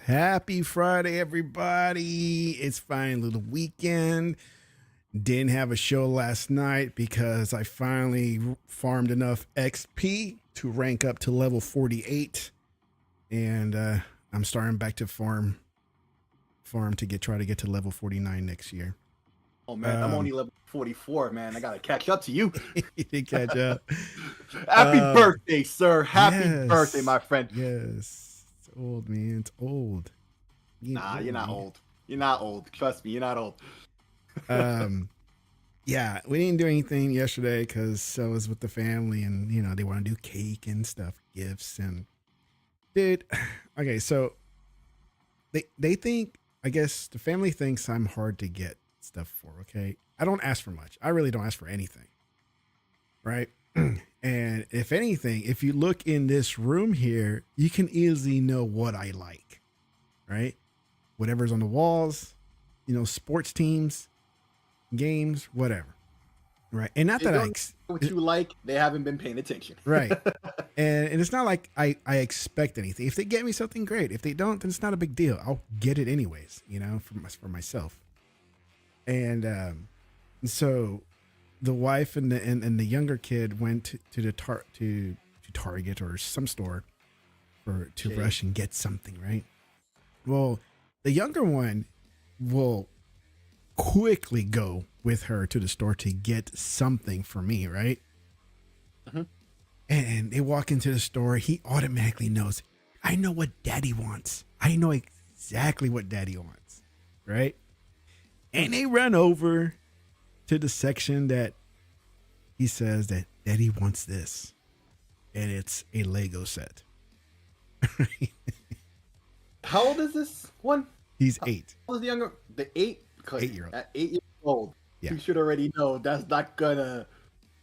Happy Friday, everybody. It's finally the weekend. Didn't have a show last night because I finally farmed enough XP to rank up to level 48. And I'm starting back to farm to try to get to level 49 next year. Oh man, I'm only level 44, man. I gotta catch up to you. You did catch up. Happy birthday, sir. Happy birthday, my friend. Yes. It's old, man. It's old. Nah, you're not old. You're not old. Trust me, you're not old. Yeah, we didn't do anything yesterday because I was with the family and, you know, they want to do cake and stuff, gifts. And, dude, okay, so they think, I guess the family thinks I'm hard to get stuff for, okay? I don't ask for much. I really don't ask for anything, right? And if anything, if you look in this room here, you can easily know what I like, right? Whatever's on the walls, you know, sports teams, games, whatever, right? And not They that don't know what you like, they haven't been paying attention. right. And it's not like I expect anything. If they get me something, great. If they don't, then it's not a big deal. I'll get it anyways, you know, for myself. And so the wife and the younger kid went to the Target or some store to rush and get something, right? Well, the younger one will quickly go with her to the store to get something for me, right? Mm-hmm. And they walk into the store. He automatically knows, I know what daddy wants. I know exactly what daddy wants, right? And they run over to the section that he says that daddy wants this. And it's a Lego set. How old is this one? He's 8. How old is the younger? The 8-year-old. At 8 years old, Yeah. you should already know that's not gonna.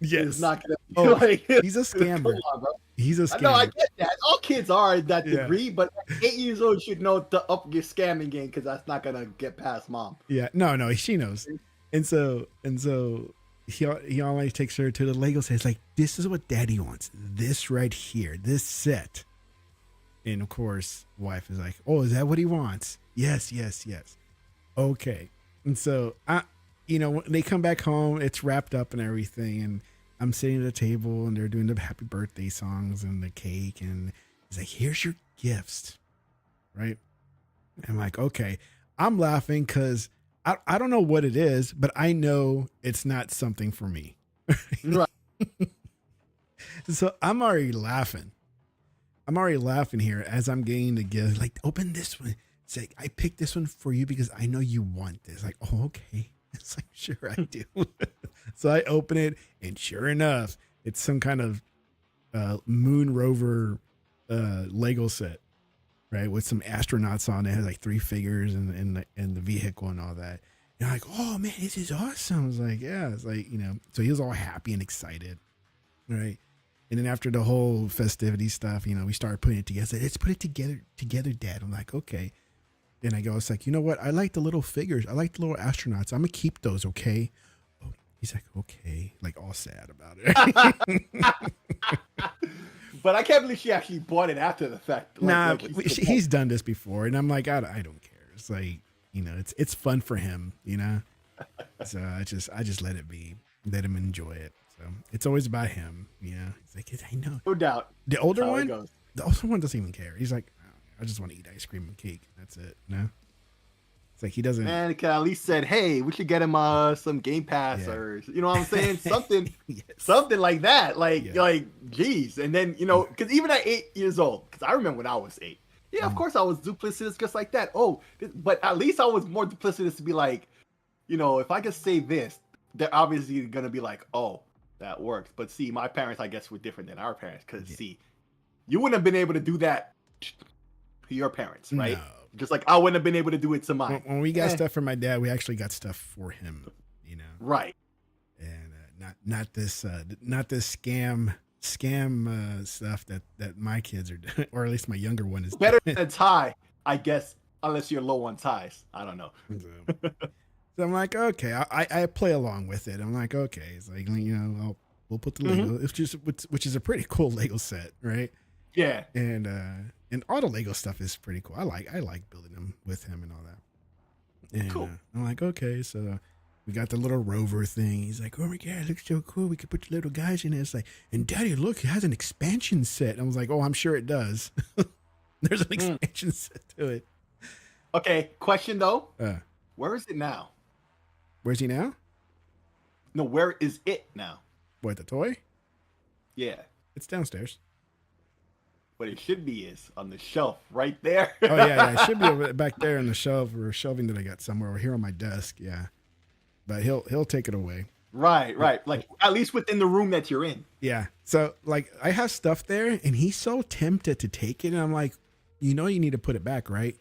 Yes. It's not gonna. Oh, Like, he's a scammer. Come on, bro. He's a scammer. No, I get that. All kids are at that Yeah. degree, but at 8 years old, you should know to up your scamming game because that's not gonna get past mom. Yeah, no, she knows. And so he always takes her to the Lego set. It's like, this is what daddy wants. This right here, this set. And of course, wife is like, oh, is that what he wants? Yes. Okay. And so when they come back home, it's wrapped up and everything. And I'm sitting at the table and they're doing the happy birthday songs and the cake. And he's like, here's your gifts. Right. And I'm like, okay. I'm laughing because I don't know what it is, but I know it's not something for me. Right. So I'm already laughing. Here as I'm getting the gift. Like, open this one. It's like, I picked this one for you because I know you want this. Like, oh, okay. It's like, sure I do. So I open it, and sure enough, it's some kind of moon rover Lego set, right? With some astronauts on it. It has like 3 figures and the vehicle and all that. And I'm like, oh man, this is awesome. I was like, yeah. It's like, you know, so he was all happy and excited, right? And then after the whole festivity stuff, you know, we started putting it together. I said, let's put it together, Dad. I'm like, okay. Then I go, it's like, you know what? I like the little figures. I like the little astronauts. I'm going to keep those, okay? Oh, he's like, okay. Like, all sad about it. But I can't believe she actually bought it after the fact. He's done this before. And I'm like, I don't care. It's like, you know, it's fun for him, you know? So I just let it be. Let him enjoy it. So it's always about him, you know? He's like, I know. No doubt. The older one doesn't even care. He's like, I just want to eat ice cream and cake. That's it. No, it's like he doesn't. Man, he could at least said, "Hey, we should get him some Game Pass or you know what I'm saying, something, Yes. something like that." Like, geez. And then because even at 8 years old, because I remember when I was 8. Yeah, of course I was duplicitous just like that. Oh, but at least I was more duplicitous to be like, you know, if I could say this, they're obviously gonna be like, oh, that works. But see, my parents, I guess, were different than our parents because see, you wouldn't have been able to do that to your parents, right? No. Just like I wouldn't have been able to do it to mine. When we got stuff for my dad, we actually got stuff for him, you know. Right. And not this scam stuff that my kids are doing, or at least my younger one is better than a tie, I guess, unless you're low on ties. I don't know. So I'm like, okay, I play along with it. I'm like, okay, it's like, you know, we'll put the Lego, which is a pretty cool Lego set, right? Yeah. And And all the Lego stuff is pretty cool. I like building them with him and all that. And Cool. I'm like, okay, so we got the little rover thing. He's like, oh my God, it looks so cool. We could put the little guys in it. It's like, and Daddy, look, it has an expansion set. And I was like, oh, I'm sure it does. There's an expansion set to it. Okay, question though. Where is it now? Where's he now? No, where is it now? What, the toy? Yeah. It's downstairs. What it should be is on the shelf right there. Oh, yeah. It should be over back there on the shelf or shelving that I got somewhere over here on my desk. Yeah. But he'll take it away. Right. Like at least within the room that you're in. Yeah. So like I have stuff there and he's so tempted to take it. And I'm like, you need to put it back, right?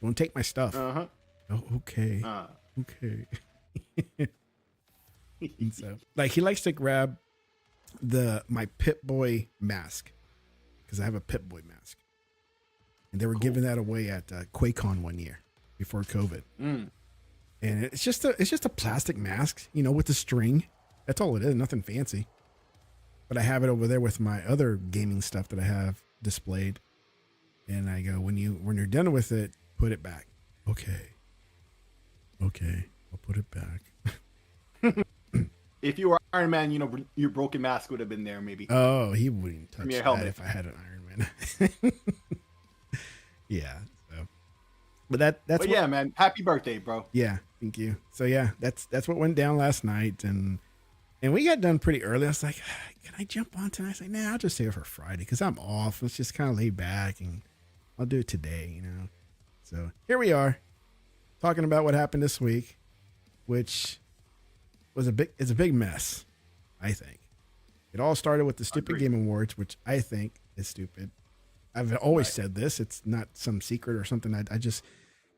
Don't take my stuff. Uh-huh. Oh, okay. Okay. And so like he likes to grab my Pip-Boy mask because I have a Pip-Boy mask. And they were giving that away at QuakeCon one year before COVID. And it's just a plastic mask, with the string. That's all it is, nothing fancy. But I have it over there with my other gaming stuff that I have displayed. And I go, when you're done with it, put it back. Okay, I'll put it back. If you were Iron Man, your broken mask would have been there maybe. Oh, he wouldn't touch your that helmet. if I had an Iron Man. Yeah. So, but that's yeah, man. Happy birthday, bro. Yeah, thank you. So yeah, that's what went down last night, and we got done pretty early. I was like, can I jump on tonight? I was like, nah, I'll just save it for Friday because I'm off. Let's just kind of lay back and I'll do it today, So here we are, talking about what happened this week, which was a big mess, I think. It all started with the stupid Game Awards, which I think is stupid. I've always said this. It's not some secret or something. I just,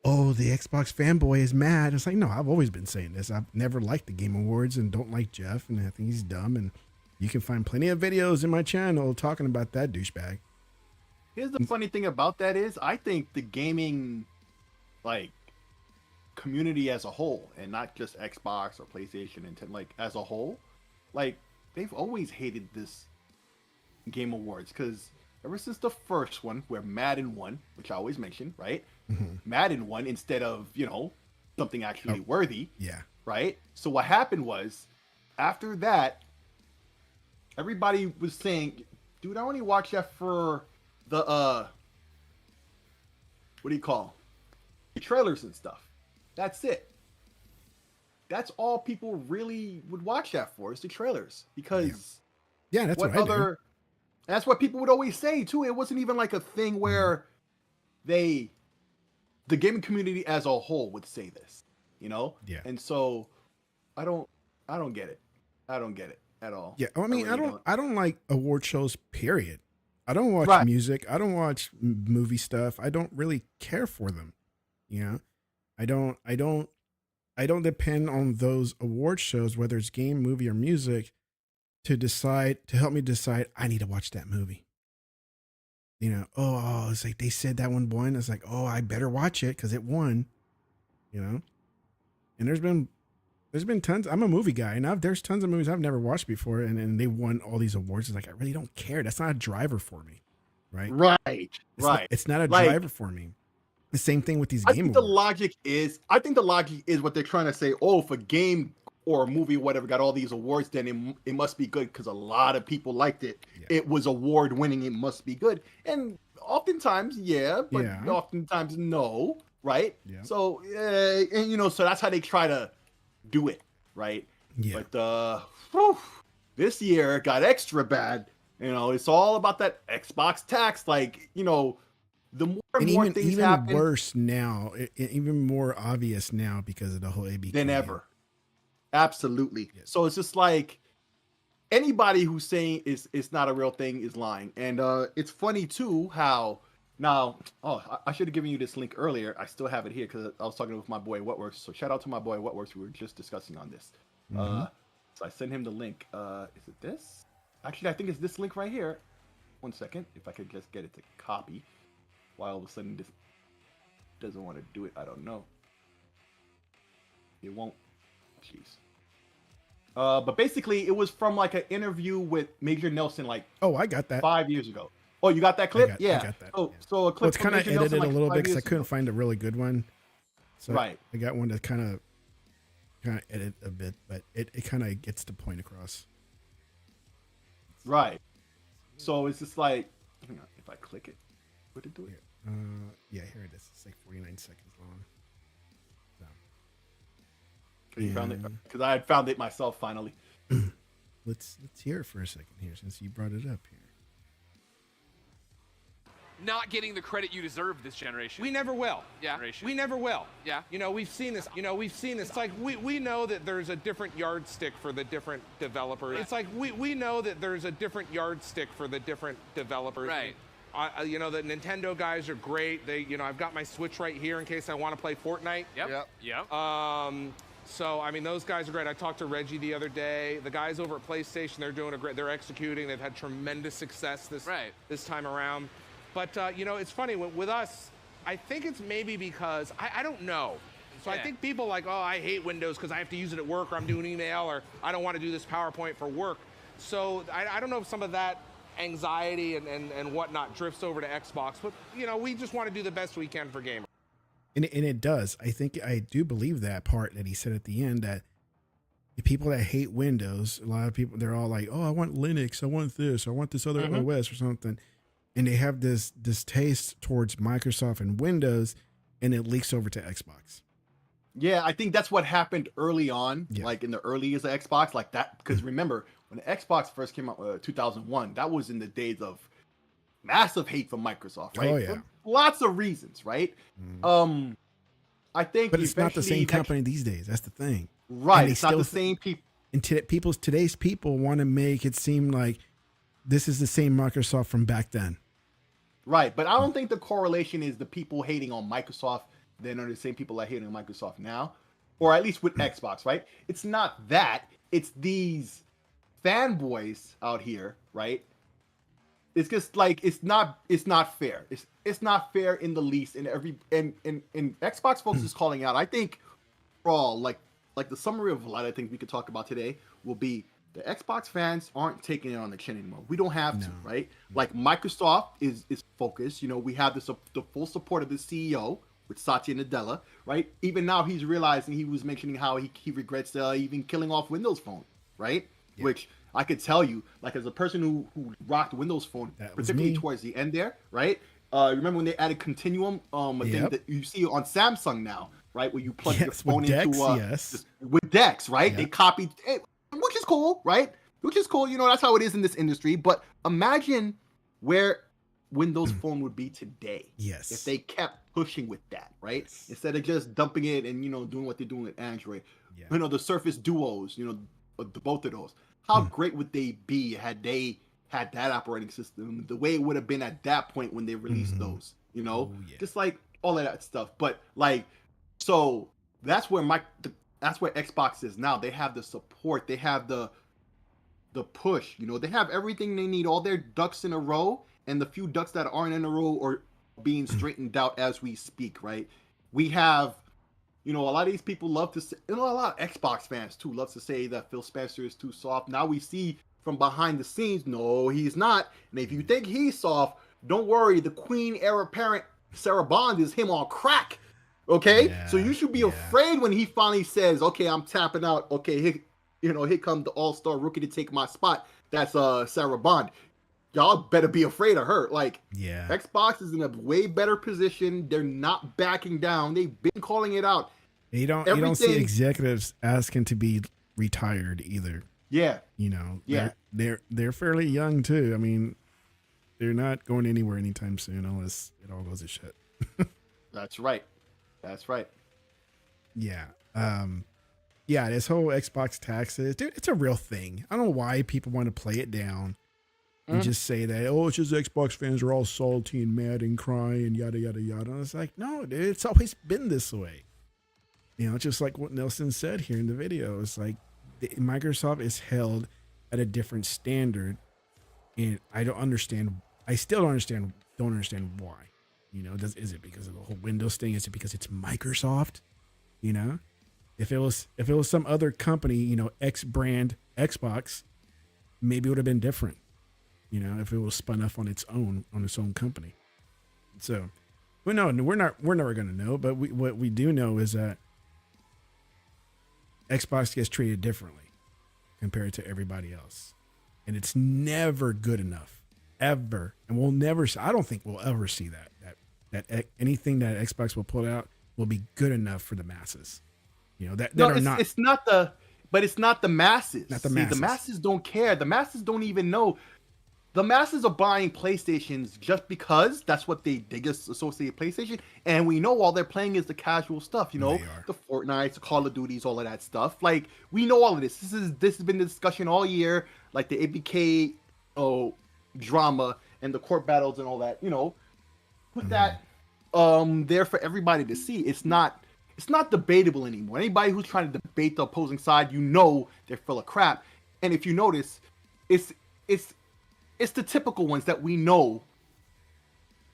the Xbox fanboy is mad. It's like, no, I've always been saying this. I've never liked the Game Awards and don't like Jeff, and I think he's dumb. And you can find plenty of videos in my channel talking about that douchebag. Here's the funny thing about that is I think the gaming, community as a whole, and not just Xbox or PlayStation and as a whole, they've always hated this Game Awards because ever since the first one where Madden won, which I always mention, right? Mm-hmm. Madden won instead of, something actually worthy. Yeah. Right? So what happened was, after that, everybody was saying, dude, I only watch that for the, what do you call? The trailers and stuff. That's it. That's all people really would watch that for is the trailers. Because yeah, that's what I do. That's what people would always say too. It wasn't even like a thing where the gaming community as a whole would say this, Yeah. And so I don't get it. I don't get it at all. Yeah. I mean, I don't like award shows, period. I don't watch music. I don't watch movie stuff. I don't really care for them. I don't depend on those award shows, whether it's game, movie, or music, to help me decide I need to watch that movie. It's like they said that one won. It's like, I better watch it because it won. And there's been tons. I'm a movie guy, and there's tons of movies I've never watched before, and they won all these awards. It's like I really don't care. That's not a driver for me, right? Right. It's not a driver for me. The same thing with these game awards. I think the logic is what they're trying to say. Oh, if a game or a movie, whatever, got all these awards, then it must be good because a lot of people liked it. Yeah. It was award winning. It must be good. And oftentimes, but oftentimes no, right? Yeah. So, so that's how they try to do it, right? Yeah. But this year got extra bad. It's all about that Xbox tax. The more and more things happen, even worse now, even more obvious now because of the whole ABK than ever. Absolutely. Yes. So it's just like anybody who's saying it's not a real thing is lying. And it's funny too how now. I should have given you this link earlier. I still have it here because I was talking with my boy Whatworks. So shout out to my boy Whatworks. We were just discussing on this. So I sent him the link. Is it this? Actually, I think it's this link right here. One second, if I could just get it to copy. Why all of a sudden this doesn't want to do it, I don't know. It won't. Jeez. But basically, it was from an interview with Major Nelson, I got that 5 years ago. Oh, you got that clip? I Yeah. got that. So, Yeah. so a clip. Well, it's from kind of Major Nelson, edited a like little 5 bit because I years couldn't ago. find a really good one. So Right. I got one that kind of edit a bit, but it kind of gets the point across. Right. So it's just like, hang on, if I click it, would it do it? Yeah, here it is. It's like 49 seconds long. So, You found it? Because I had found it myself finally. let's hear it for a second here, since you brought it up here. Not getting the credit you deserve this generation. We never will. Yeah. We never will. Yeah. You know, we've seen this. It's like we know that there's a different yardstick for the different developers. Right. It's like we know that there's a different yardstick for the different developers. Right. You know, the Nintendo guys are great. I've got my Switch right here in case I want to play Fortnite. Yep. So, I mean, those guys are great. I talked to Reggie the other day. The guys over at PlayStation, they're executing. They've had tremendous success this time around. But, you know, it's funny, with us, I think it's maybe because, I don't know. So I think people like, oh, I hate Windows because I have to use it at work, or I'm doing email, or I don't want to do this PowerPoint for work. So I don't know if some of that anxiety and whatnot drifts over to Xbox. But, you know, we just want to do the best we can for gamers. And it does. I do believe that part that he said at the end, that the people that hate Windows, a lot of people, they're all like, oh, I want Linux, I want this, I want this other OS or something. And they have this taste towards Microsoft and Windows, and it leaks over to Xbox. Yeah, I think that's what happened early on, Yeah. like in the early years of Xbox, like that. Because remember, when the Xbox first came out, 2001, that was in the days of massive hate from Microsoft, right? Oh, yeah. For lots of reasons, right? I think, But it's not the same eventually company these days. That's the thing. right? And they It's not the still- same people. And today's people want to make it seem like this is the same Microsoft from back then. Right, but I don't think the correlation is the people hating on Microsoft then are the same people that hate on Microsoft now, or at least with Xbox, right? It's not that. It's these fanboys out here, right? It's just like it's not fair. It's not fair in the least. And Xbox folks is calling out. I think overall, like the summary of a lot of things we could talk about today will be the Xbox fans aren't taking it on the chin anymore. We don't have to, right? Like Microsoft is focused. You know, we have the full support of the CEO with Satya Nadella, right? Even now he's realizing, he was mentioning how he regrets even killing off Windows Phone, right? Yeah. Which I could tell you, like as a person who rocked Windows Phone, particularly towards the end there, right? Remember when they added Continuum, a thing that you see on Samsung now, right? Where you plug your phone into with Dex, right? Yep. They copied it. Which is cool, right? Which is cool. You know, that's how it is in this industry. But imagine where Windows Phone would be today. Yes. If they kept pushing with that, right? Yes. Instead of just dumping it and, you know, doing what they're doing with Android. Yeah. You know, the Surface Duos, you know, the both of those. How great would they be had they had that operating system, the way it would have been at that point when they released those, you know? Just like all of that stuff. But like, so that's where that's where Xbox is now. They have the support. They have the push. You know, they have everything they need. All their ducks in a row, and the few ducks that aren't in a row are being straightened out as we speak. Right? We have, you know, a lot of these people love to say, you know, a lot of Xbox fans too love to say that Phil Spencer is too soft. Now we see from behind the scenes, no, he's not. And if you think he's soft, don't worry. The Queen heir apparent Sarah Bond is him on crack. Okay, so you should be afraid when he finally says, "Okay, I'm tapping out." Okay, here comes the all-star rookie to take my spot. That's Sarah Bond. Y'all better be afraid of her. Like, Xbox is in a way better position. They're not backing down. They've been calling it out. You don't see executives asking to be retired either. Yeah, you know, they're fairly young too. I mean, they're not going anywhere anytime soon unless it all goes to shit. That's right. That's right. Yeah. This whole Xbox taxes, dude, it's a real thing. I don't know why people want to play it down and just say that, oh, it's just Xbox fans are all salty and mad and crying, yada, yada, yada. And it's like, no, dude, it's always been this way. You know, just like what Nelson said here in the video. It's like Microsoft is held at a different standard. And I still don't understand why. You know, is it because of the whole Windows thing? Is it because it's Microsoft? You know, if it was some other company, you know, X brand Xbox, maybe it would have been different. You know, if it was spun off on its own company. So, well, no, we're never going to know. But what we do know is that Xbox gets treated differently compared to everybody else, and it's never good enough, ever. And we'll never. I don't think we'll ever see that anything that Xbox will put out will be good enough for the masses. You know that are not. It's not the. But it's not the masses. Not the masses. The masses don't care. The masses don't even know. The masses are buying PlayStations just because that's what they just associate PlayStation. And we know all they're playing is the casual stuff, you know, the Fortnites, the Call of Duties, all of that stuff. Like, we know all of this. This has been the discussion all year, like the ABK drama and the court battles and all that, you know. Put that there for everybody to see. It's not debatable anymore. Anybody who's trying to debate the opposing side, you know they're full of crap. And if you notice, it's the typical ones that we know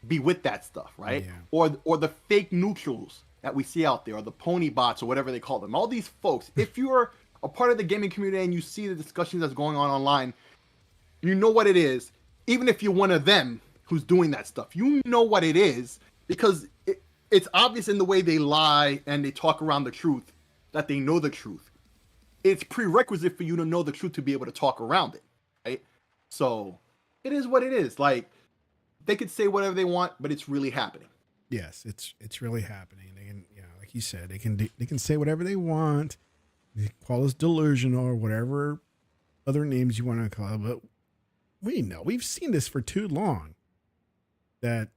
be with that stuff, right? Yeah. Or the fake neutrals that we see out there, or the pony bots, or whatever they call them. All these folks, if you're a part of the gaming community and you see the discussions that's going on online, you know what it is. Even if you're one of them who's doing that stuff, you know what it is, because it's obvious in the way they lie and they talk around the truth that they know the truth. It's prerequisite for you to know the truth to be able to talk around it, right? So it is what it is. Like, they could say whatever they want, but it's really happening. Yes, it's really happening. They can, you know, like you said, they can say whatever they want. They call us delusional or whatever other names you want to call it, but we've seen this for too long that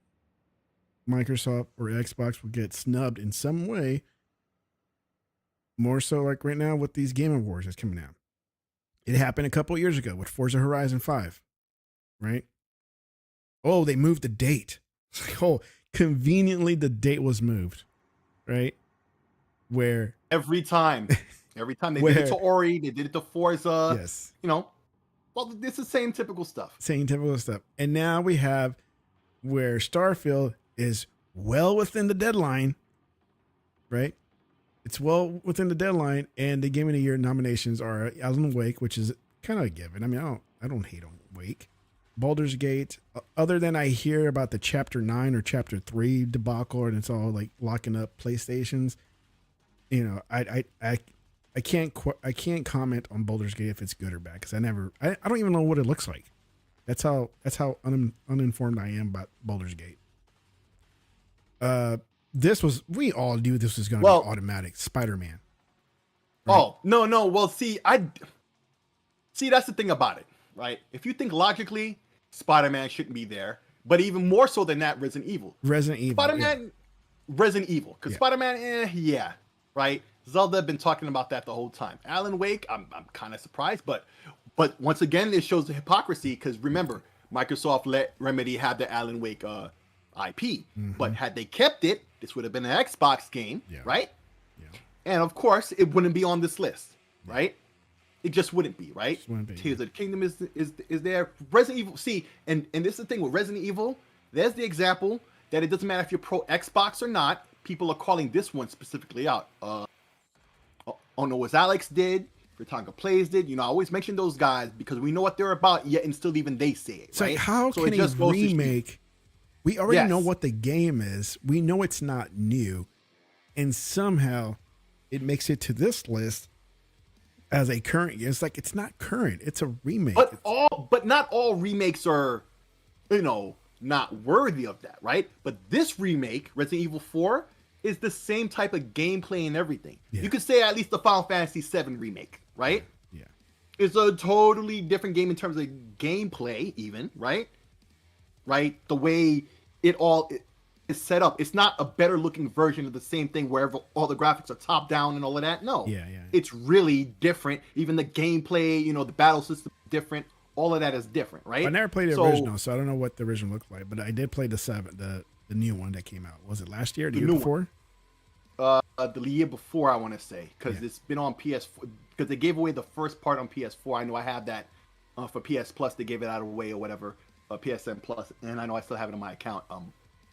Microsoft or Xbox will get snubbed in some way. More so like right now with these Game Awards that's coming out. It happened a couple of years ago with Forza Horizon 5, right? Oh, they moved the date. It's like, oh, conveniently the date was moved, right? Where every time they did it to Ori, they did it to Forza. Yes. You know, well, it's the same typical stuff. And now we have where Starfield is well within the deadline, right? It's well within the deadline, and the Game of the Year nominations are Alan Wake, which is kind of a given. I mean, I don't hate on Wake. Baldur's Gate, other than I hear about the Chapter 9 or Chapter 3 debacle, and it's all like locking up PlayStations. You know, I can't comment on Baldur's Gate if it's good or bad, because I don't even know what it looks like. That's how uninformed I am about Baldur's Gate. We all knew this was going to be automatic. Spider-Man. Right? Oh, no. Well, see, that's the thing about it, right? If you think logically, Spider-Man shouldn't be there, but even more so than that, Resident Evil. Spider-Man, yeah. Resident Evil. Because Spider-Man, right? Zelda had been talking about that the whole time. Alan Wake, I'm kind of surprised, but once again, it shows the hypocrisy, because remember, Microsoft let Remedy have the Alan Wake IP, but had they kept it, this would have been an Xbox game, right? Yeah. And of course, it wouldn't be on this list, right? It just wouldn't be, right? Tears of the Kingdom is there. Resident Evil, see, and this is the thing with Resident Evil, there's the example that it doesn't matter if you're pro Xbox or not, people are calling this one specifically out. Oh no, as Alex did, Britannica Plays did, you know, I always mention those guys because we know what they're about, yet and still even they say it, it's right? Like, how can a remake... We already know what the game is. We know it's not new. And somehow it makes it to this list as a current game. It's like, it's not current. It's a remake. But not all remakes are, you know, not worthy of that, right? But this remake, Resident Evil 4, is the same type of gameplay and everything. Yeah. You could say at least the Final Fantasy VII remake, right? Yeah. It's a totally different game in terms of gameplay even, right? Right? The way it all is set up. It's not a better looking version of the same thing wherever all the graphics are top down and all of that. No. Yeah. It's really different. Even the gameplay, you know, the battle system is different. All of that is different, right? I never played the original, so I don't know what the original looked like, but I did play the new one that came out. Was it last year or the year before? The year before, I want to say, because it's been on PS4, because they gave away the first part on PS4. I know I have that for PS Plus. They gave it out away or whatever. PSN Plus, and I know I still have it on my account.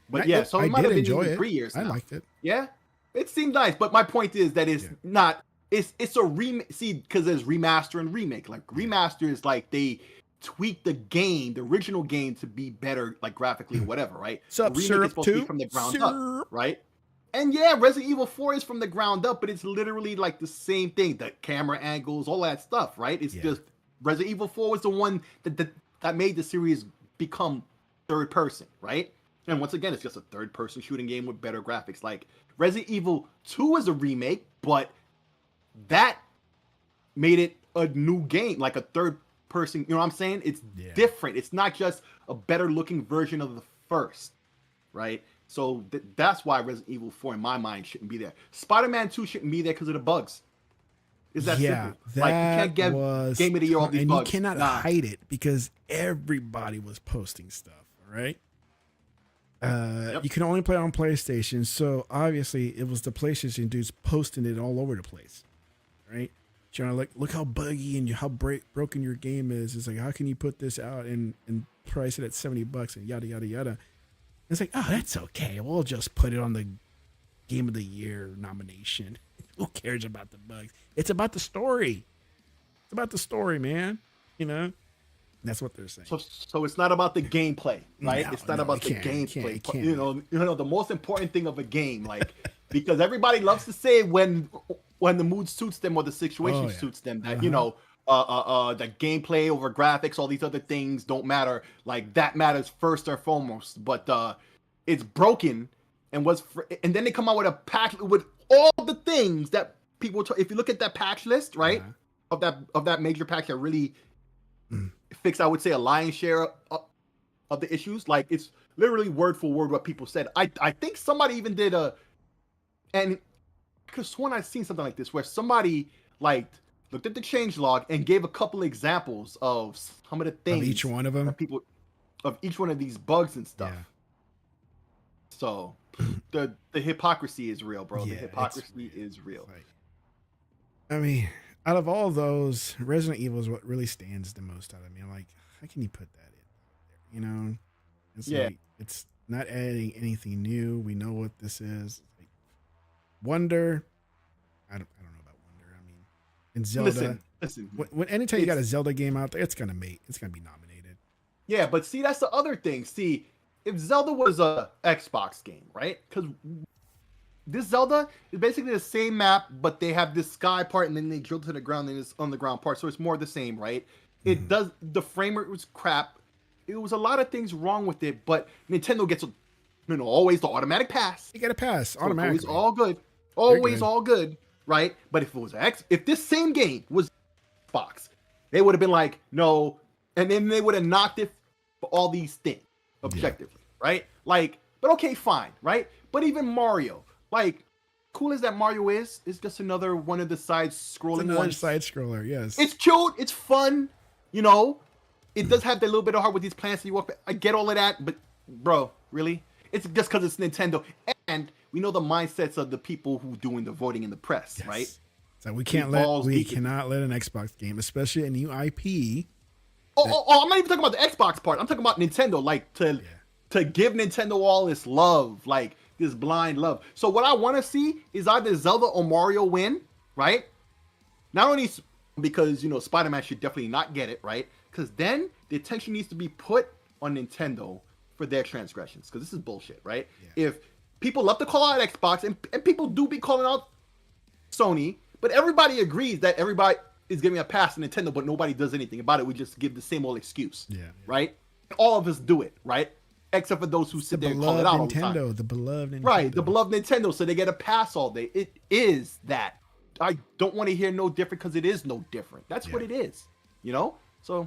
But so it might have been even 3 years now. I liked it. Yeah, it seemed nice, but my point is that it's not. It's a remake. See, because there's remaster and remake. Like remaster is like they tweak the game, the original game, to be better, like graphically or whatever, right? Sup, the remake Syrup is supposed to be 2? from the ground Syrup. up, right? And yeah, Resident Evil 4 is from the ground up, but it's literally like the same thing. The camera angles, all that stuff, right? It's just Resident Evil 4 was the one that made the series become third person, right? And once again, it's just a third person shooting game with better graphics. Like Resident Evil 2 is a remake, but that made it a new game, like a third person. You know what I'm saying? It's different. It's not just a better looking version of the first, right? So that's why Resident Evil 4, in my mind, shouldn't be there. Spider-Man 2 shouldn't be there because of the bugs. Is that simple? Like, you can't get Game of the Year all these bugs. You cannot hide it because everybody was posting stuff, all right? You can only play on PlayStation, so obviously it was the PlayStation dudes posting it all over the place, right? Trying to like, look how buggy and how broken your game is. It's like, how can you put this out and price it at $70 and yada yada yada? It's like, oh, that's okay. We'll just put it on the Game of the Year nomination. Who cares about the bugs? It's about the story. It's about the story, man. You know, that's what they're saying. So it's not about the gameplay, right? No, it's not about the gameplay. It can't. You know, the most important thing of a game, like, because everybody loves to say when the mood suits them or the situation suits them that you know, the gameplay over graphics, all these other things don't matter. Like that matters first or foremost. But it's broken, and and then they come out with a pack with all the things that people. If you look at that patch list, right, of that major patch that really fixed, I would say, a lion's share of the issues. Like it's literally word for word what people said. I think somebody even did and because when I've seen something like this where somebody like looked at the changelog and gave a couple examples of some of the things of each one of them, of each one of these bugs and stuff. Yeah. So the hypocrisy is real, bro. The hypocrisy is real. Like, I mean, out of all those, Resident Evil is what really stands the most out of me. Like, how can you put that in there? You know, it's like, it's not adding anything new. We know what this is. Like, Wonder, I don't know about Wonder. I mean, in Zelda, listen. When anytime you got a Zelda game out there, it's gonna be nominated. Yeah, but see, that's the other thing. See, if Zelda was a Xbox game, right? Because this Zelda is basically the same map, but they have this sky part, and then they drill to the ground, and it's on the ground part, so it's more the same, right? It does. The frame rate was crap. It was a lot of things wrong with it, but Nintendo gets always the automatic pass. You get a pass automatically. Always all good. Always all good, right? But if it was if this same game was Xbox, they would have been like, no, and then they would have knocked it for all these things objectively, right? Like, but okay, fine, right? But even Mario, like, cool as that Mario is just another one of the side-scrolling ones. Side scroller, yes. It's cute, it's fun, you know. It does have that little bit of heart with these plants that you walk. I get all of that, but bro, really? It's just because it's Nintendo, and we know the mindsets of the people who doing the voting in the press, right? So we cannot let an Xbox game, especially a new IP. I'm not even talking about the Xbox part. I'm talking about Nintendo, like to give Nintendo all this love, like this blind love. So what I want to see is either Zelda or Mario win, right? Not only because Spider-Man should definitely not get it, right? Because then the attention needs to be put on Nintendo for their transgressions, because this is bullshit, right? If people love to call out Xbox, and people do be calling out Sony, but everybody agrees that everybody is giving a pass to Nintendo, but nobody does anything about it. We just give the same old excuse, right? All of us do it, right? Except for those who sit there and call it out all the time. The beloved Nintendo. Right, the beloved Nintendo, so they get a pass all day. It is that. I don't want to hear no different, because it is no different. That's what it is, So,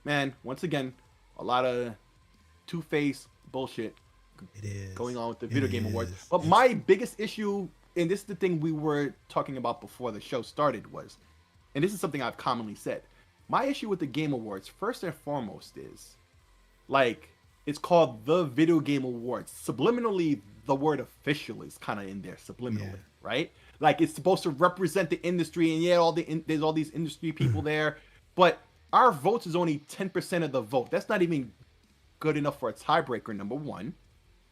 man, once again, a lot of two-faced bullshit going on with the Video Game Awards. But my biggest issue, and this is the thing we were talking about before the show started, was, and this is something I've commonly said, my issue with the Game Awards, first and foremost, is, like, it's called the Video Game Awards. Subliminally, the word official is kind of in there, subliminally, right? Like, it's supposed to represent the industry, and there's all these industry people there, but our votes is only 10% of the vote. That's not even good enough for a tiebreaker, number one.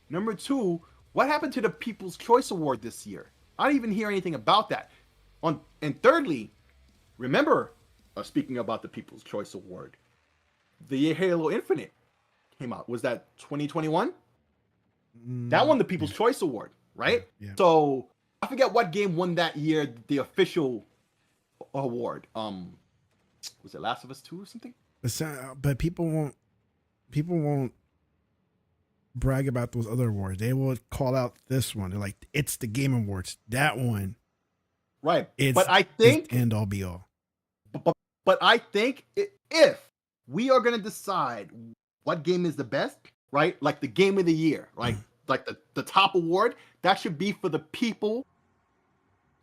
Number two, what happened to the People's Choice Award this year? I didn't even hear anything about that. And thirdly, remember, speaking about the People's Choice Award, the year Halo Infinite came out. Was that 2021? That won the People's Choice Award, right? Yeah. So I forget what game won that year the official award. Was it Last of Us 2 or something? But people won't brag about those other awards. They will call out this one. They're like, it's the Game Awards. That one. Right. It's, but I think end all be all. But I think if we are going to decide what game is the best, right? Like the game of the year, right? Like the top award, that should be for the people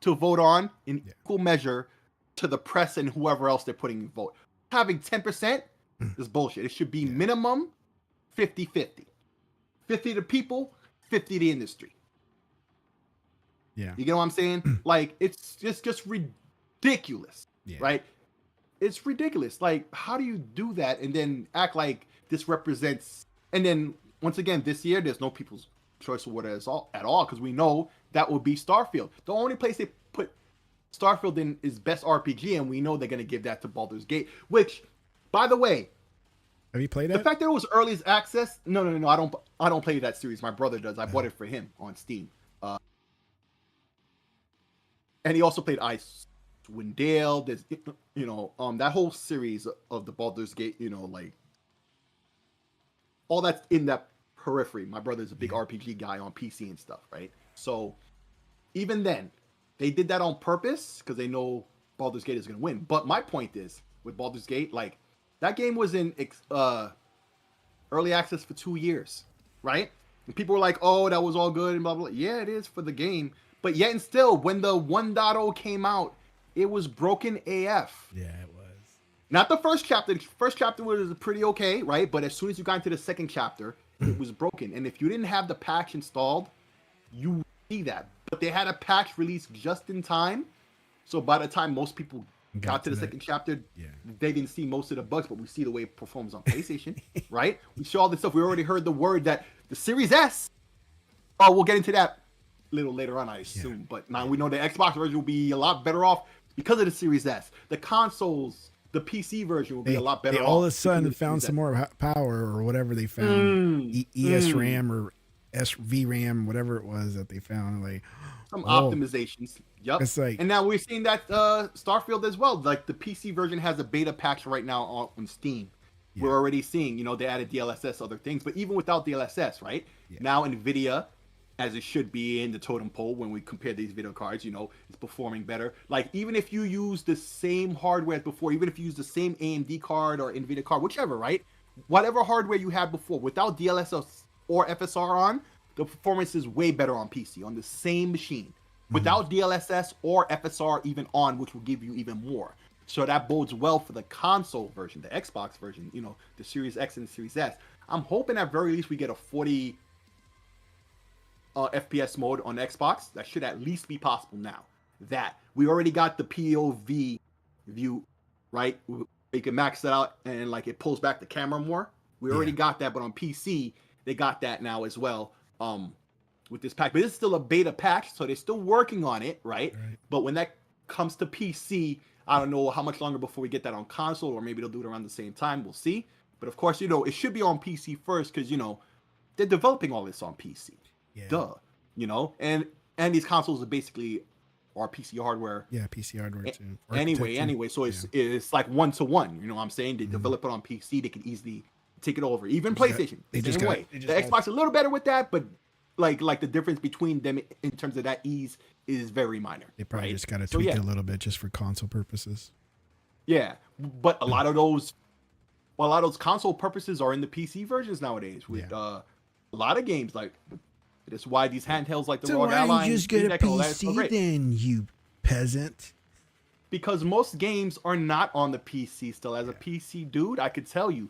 to vote on in equal measure to the press and whoever else they're putting in vote. Having 10% is bullshit. It should be minimum 50-50. 50 to people, 50 to the industry. Yeah. You get what I'm saying? Like, it's just ridiculous, right? It's ridiculous. Like, how do you do that and then act like this represents... And then, once again, this year, there's no People's Choice Award at all, because we know that would be Starfield. The only place they put Starfield in is Best RPG, and we know they're going to give that to Baldur's Gate, which, by the way... Have you played it? The fact that it was early access... No, I don't play that series. My brother does. I bought it for him on Steam. And he also played Icewind Dale. There's, that whole series of the Baldur's Gate, like, all that's in that periphery. My brother's a big RPG guy on PC and stuff, right? So even then, they did that on purpose because they know Baldur's Gate is going to win. But my point is, with Baldur's Gate, like, that game was in early access for 2 years, right? And people were like, oh, that was all good and blah, blah, blah. Yeah, it is for the game. But yet and still, when the 1.0 came out, it was broken AF. Yeah, it was. Not the first chapter. The first chapter was pretty okay, right? But as soon as you got into the second chapter, it was broken. And if you didn't have the patch installed, you see that. But they had a patch released just in time. So by the time most people got to the second chapter, they didn't see most of the bugs, but we see the way it performs on PlayStation, right? We saw all this stuff. We already heard the word that the Series S, we'll get into that a little later on, I assume. But now we know the Xbox version will be a lot better off because of the Series S. The consoles, the PC version will be a lot better off. They all of a sudden found some more power or whatever they found. ESRAM or SVRAM, whatever it was that they found. Like some optimizations. Yep. It's like, and now we're seeing that Starfield as well. Like the PC version has a beta patch right now on Steam. Yeah. We're already seeing, they added DLSS, other things. But even without DLSS, right? Yeah. Now NVIDIA, as it should be in the totem pole when we compare these video cards, it's performing better. Like, even if you use the same hardware as before, even if you use the same AMD card or NVIDIA card, whichever, right? Whatever hardware you had before, without DLSS or FSR on, the performance is way better on PC, on the same machine. Without DLSS or FSR even on, which will give you even more. So that bodes well for the console version, the Xbox version, the Series X and the Series S. I'm hoping at very least we get a 40... FPS mode on Xbox. That should at least be possible now. That we already got the POV view, right? You can max that out and like it pulls back the camera more. We already got that, but on PC they got that now as well. With this patch, but this is still a beta patch, so they're still working on it, right? But when that comes to PC, I don't know how much longer before we get that on console, or maybe they'll do it around the same time. We'll see. But of course, it should be on PC first because they're developing all this on PC. Yeah. Duh, and these consoles are basically our PC hardware. Yeah, PC hardware too. Anyway, so it's like 1-to-1. You know what I'm saying? They develop it on PC, they can easily take it over. Even PlayStation, the same way. The Xbox a little better with that, but like the difference between them in terms of that ease is very minor. They probably just got to tweak it a little bit just for console purposes. Yeah, but a lot of those console purposes are in the PC versions nowadays. With a lot of games like. That's why these handhelds like the Rogue Ally. So why you just get a PC then, you peasant? Because most games are not on the PC still. As a PC dude, I could tell you.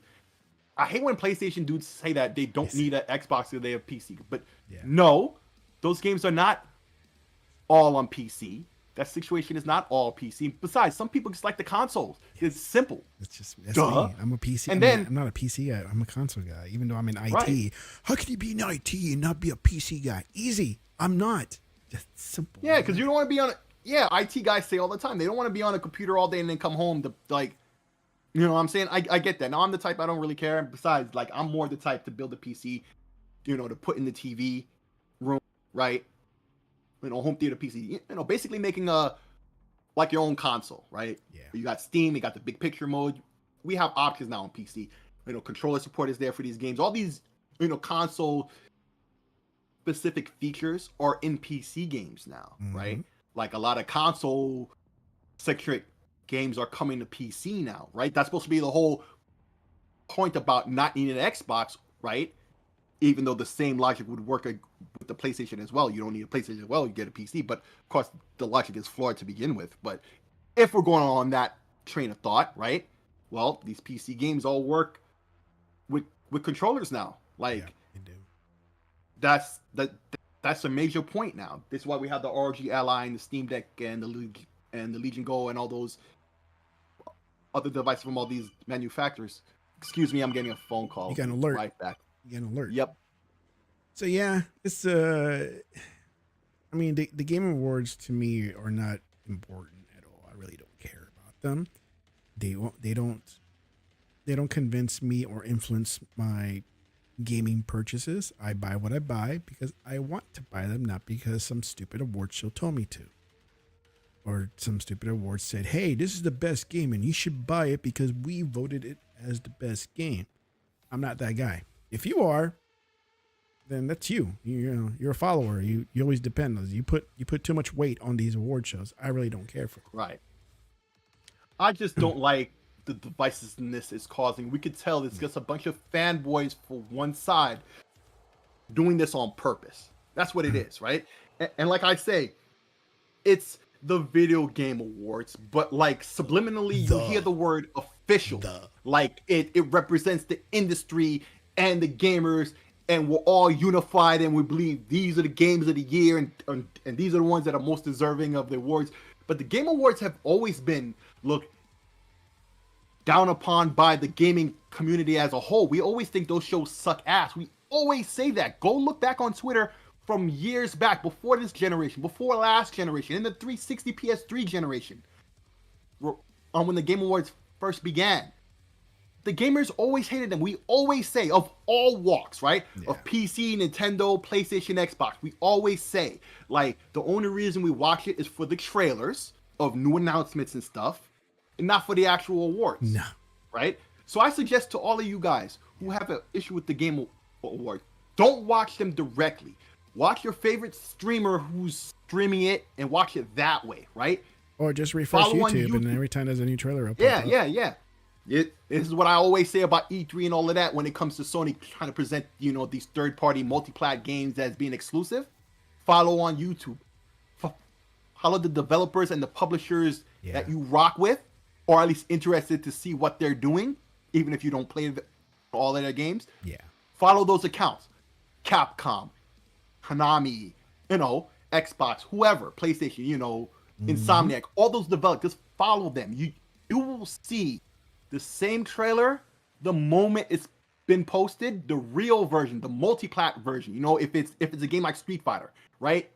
I hate when PlayStation dudes say that they don't need an Xbox because they have PC. But no, those games are not all on PC. That situation is not all PC. Besides, some people just like the consoles. It's simple. That's me. I'm a PC. I'm not a PC guy. I'm a console guy, even though I'm in IT. Right. How can you be in IT and not be a PC guy? Easy. I'm not. Just simple. Yeah, because you don't want to be on a... Yeah, IT guys say all the time. They don't want to be on a computer all day and then come home to, like, You know what I'm saying? I get that. Now I'm the type I don't really care. Besides, like I'm more the type to build a PC, you know, to put in the TV room, right? You know, home theater PC. You know, basically making a like your own console, right? Yeah. You got Steam, you got the big picture mode. We have options now on PC. You know, controller support is there for these games. All these, you know, console specific features are in PC games now, right? Like a lot of console centric games are coming to PC now, right? That's supposed to be the whole point about not needing an Xbox, right? Even though the same logic would work with the PlayStation as well. You don't need a PlayStation as well, you get a PC. But of course, the logic is flawed to begin with. But if we're going on that train of thought, right? Well, these PC games all work with controllers now. Like, Yeah, they do. that's a major point now. This is why we have the ROG Ally and the Steam Deck and the Legion Go and all those other devices from all these manufacturers. Excuse me, I'm getting a phone call. You got an alert. Right back. You got an alert. Yep. So yeah, it's I mean, the Game Awards to me are not important at all. I really don't care about them. They don't convince me or influence my gaming purchases. I buy what I buy because I want to buy them, not because some stupid award show told me to. Or some stupid award said, hey, this is the best game and you should buy it because we voted it as the best game. I'm not that guy. If you are, then that's you. You know, you're a follower. You always depend on. You put too much weight on these award shows. I really don't care for it. Right. I just don't like the divisiveness it's causing. We could tell it's just a bunch of fanboys for one side doing this on purpose. That's what it is, right? And like I say, it's the video game awards, but like subliminally you hear the word official. Like it represents the industry and the gamers, and we're all unified and we believe these are the games of the year and these are the ones that are most deserving of the awards. But the Game Awards have always been looked down upon by the gaming community as a whole. We always think those shows suck ass. We always say that. Go look back on Twitter from years back, before this generation, before last generation, in the 360 PS3 generation, when the Game Awards first began. The gamers always hated them. We always say, of all walks, right? Yeah. Of PC, Nintendo, PlayStation, Xbox, we always say, like, the only reason we watch it is for the trailers of new announcements and stuff, and not for the actual awards. No. Right? So I suggest to all of you guys who have an issue with the Game Awards, don't watch them directly. Watch your favorite streamer who's streaming it and watch it that way, right? Or just refresh YouTube, and every time there's a new trailer up. Yeah. This is what I always say about E3 and all of that when it comes to Sony trying to present, you know, these third-party multi-plat games as being exclusive. Follow on YouTube. Follow the developers and the publishers that you rock with, or at least interested to see what they're doing, even if you don't play all of their games. Yeah. Follow those accounts. Capcom, Konami, you know, Xbox, whoever, PlayStation, you know, Insomniac, all those developers, just follow them. You will see the same trailer the moment it's been posted, the real version, the multi-plat version. You know, if it's a game like Street Fighter, right?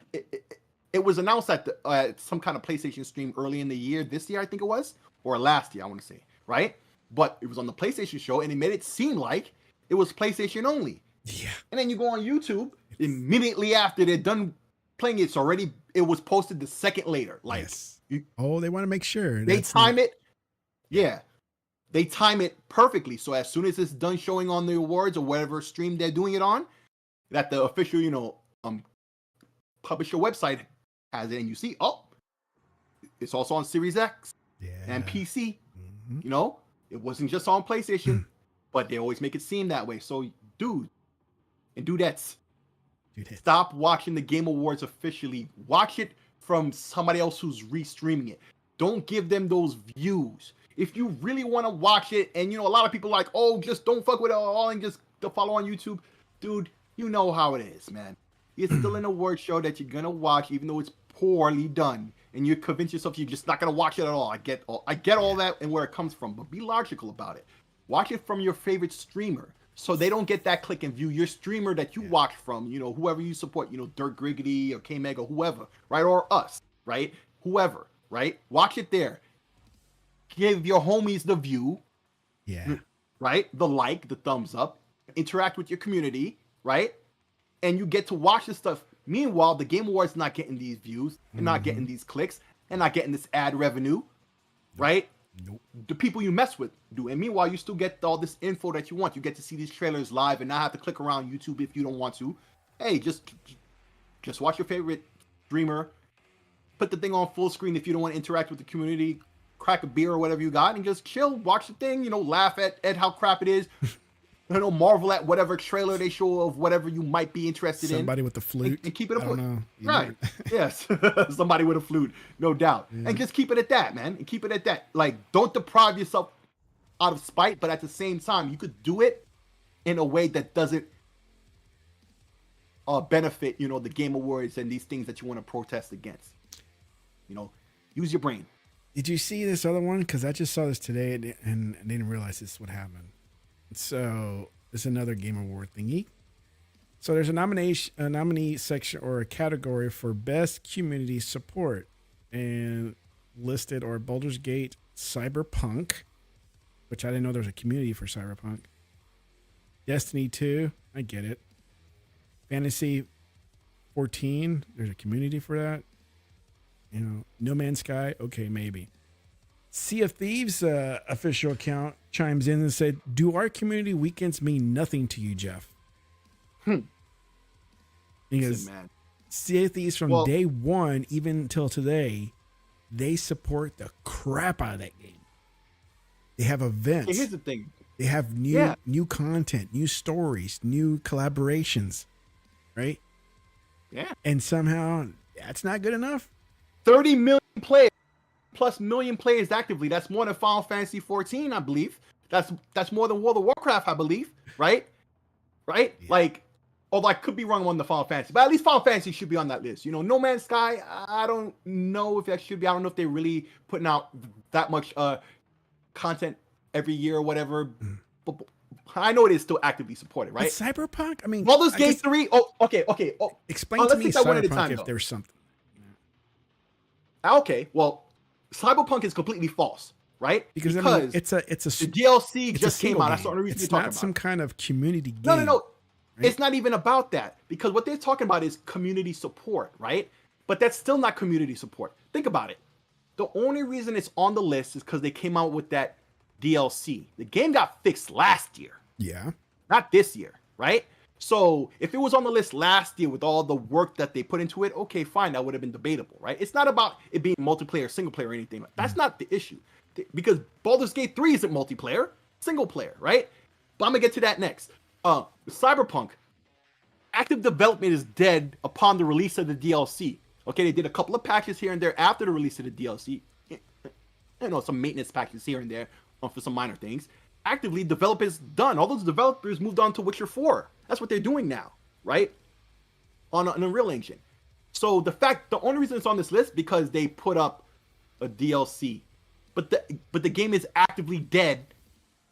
It was announced at some kind of PlayStation stream early in the year, this year I think it was, or last year I want to say, right? But it was on the PlayStation show, and it made it seem like it was PlayStation only. Yeah. And then you go on YouTube, immediately after they're done playing it was posted the second later. Like, yes. They want to make sure they time it. Yeah. They time it perfectly. So as soon as it's done showing on the awards or whatever stream they're doing it on, that the official, you know, publisher website has it, and you see, it's also on Series X and PC. Mm-hmm. You know, it wasn't just on PlayStation, but they always make it seem that way. So, dudettes, stop watching the Game Awards officially. Watch it from somebody else who's restreaming it. Don't give them those views. If you really want to watch it, and you know, a lot of people are like, just don't fuck with it all and just follow on YouTube. Dude, you know how it is, man. It's still an award show that you're gonna watch, even though it's poorly done, and you convince yourself you're just not gonna watch it at all. I get all that and where it comes from, but be logical about it. Watch it from your favorite streamer, so they don't get that click and view. Your streamer that you watch from, you know, whoever you support, you know, Dirt Griggity or K-Meg or whoever, right? Or us, right? Whoever, right? Watch it there. Give your homies the view, Yeah. Right? The like, the thumbs up, interact with your community, right? And you get to watch this stuff. Meanwhile, the Game Awards not getting these views and not getting these clicks and not getting this ad revenue, right? Nope. The people you mess with do. And meanwhile, you still get all this info that you want. You get to see these trailers live and not have to click around YouTube if you don't want to. Hey, just watch your favorite streamer, put the thing on full screen if you don't want to interact with the community, crack a beer or whatever you got, and just chill, watch the thing, laugh at how crap it is. Marvel at whatever trailer they show of whatever you might be interested in. Somebody with the flute. And keep it I don't know. Right. Yes. Somebody with a flute, no doubt. Yeah. And just keep it at that, man. And keep it at that. Like, don't deprive yourself out of spite, but at the same time, you could do it in a way that doesn't benefit, the Game Awards and these things that you want to protest against. Use your brain. Did you see this other one? Because I just saw this today and I didn't realize this would happen. So it's another Game Award thingy. So there's a nominee section or a category for best community support, and listed are Baldur's Gate, Cyberpunk, which I didn't know there was a community for Cyberpunk. Destiny 2, I get it. Fantasy 14, there's a community for that. No Man's Sky, okay, maybe. Sea of Thieves official account chimes in and said, "Do our community weekends mean nothing to you, Jeff?" Because man. Sea of Thieves from day one even till today, they support the crap out of that game. They have events. Here's the thing. They have new content, new stories, new collaborations, right? Yeah. And somehow that's not good enough. 30 million players. Plus million players actively. That's more than Final Fantasy 14, I believe. That's more than World of Warcraft, I believe. Right? Yeah. Like, although I could be wrong on the Final Fantasy, but at least Final Fantasy should be on that list. No Man's Sky, I don't know if that should be. I don't know if they're really putting out that much content every year or whatever. But I know it is still actively supported, right? But Cyberpunk, I mean, Baldur's Gate 3. Oh, okay. Oh, explain to me Cyberpunk if there's something. Okay, well. Cyberpunk is completely false, right? Because I mean, it's a the DLC just came out. That's the only reason it's we're talking not about. some kind of community game. No. Right? It's not even about that, because what they're talking about is community support, right? But that's still not community support. Think about it. The only reason it's on the list is because they came out with that DLC. The game got fixed last year. Yeah. Not this year, right? So if it was on the list last year with all the work that they put into it, okay, fine, that would have been debatable, right? It's not about it being multiplayer, single player, or anything. That's not the issue, because Baldur's Gate 3 isn't multiplayer, single player, right? But I'm gonna get to that next. Cyberpunk, active development is dead upon the release of the DLC. Okay, they did a couple of patches here and there after the release of the DLC. Some maintenance patches here and there for some minor things. Actively, developers done. All those developers moved on to Witcher 4. That's what they're doing now, right? On an Unreal Engine. So the only reason it's on this list because they put up a DLC, but the game is actively dead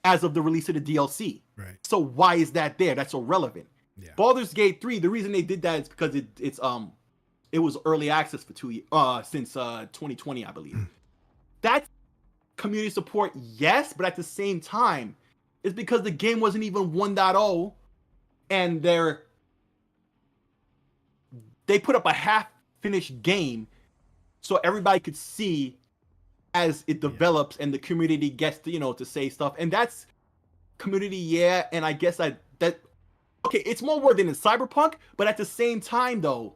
as of the release of the DLC. Right. So why is that there? That's irrelevant. Yeah. Baldur's Gate 3. The reason they did that is because it was early access for 2 years since 2020, I believe. That's community support, yes, but at the same time, it's because the game wasn't even 1.0, and they put up a half-finished game so everybody could see as it develops and the community gets to to say stuff, and that's community, and I guess it's more worth than in Cyberpunk, but at the same time though,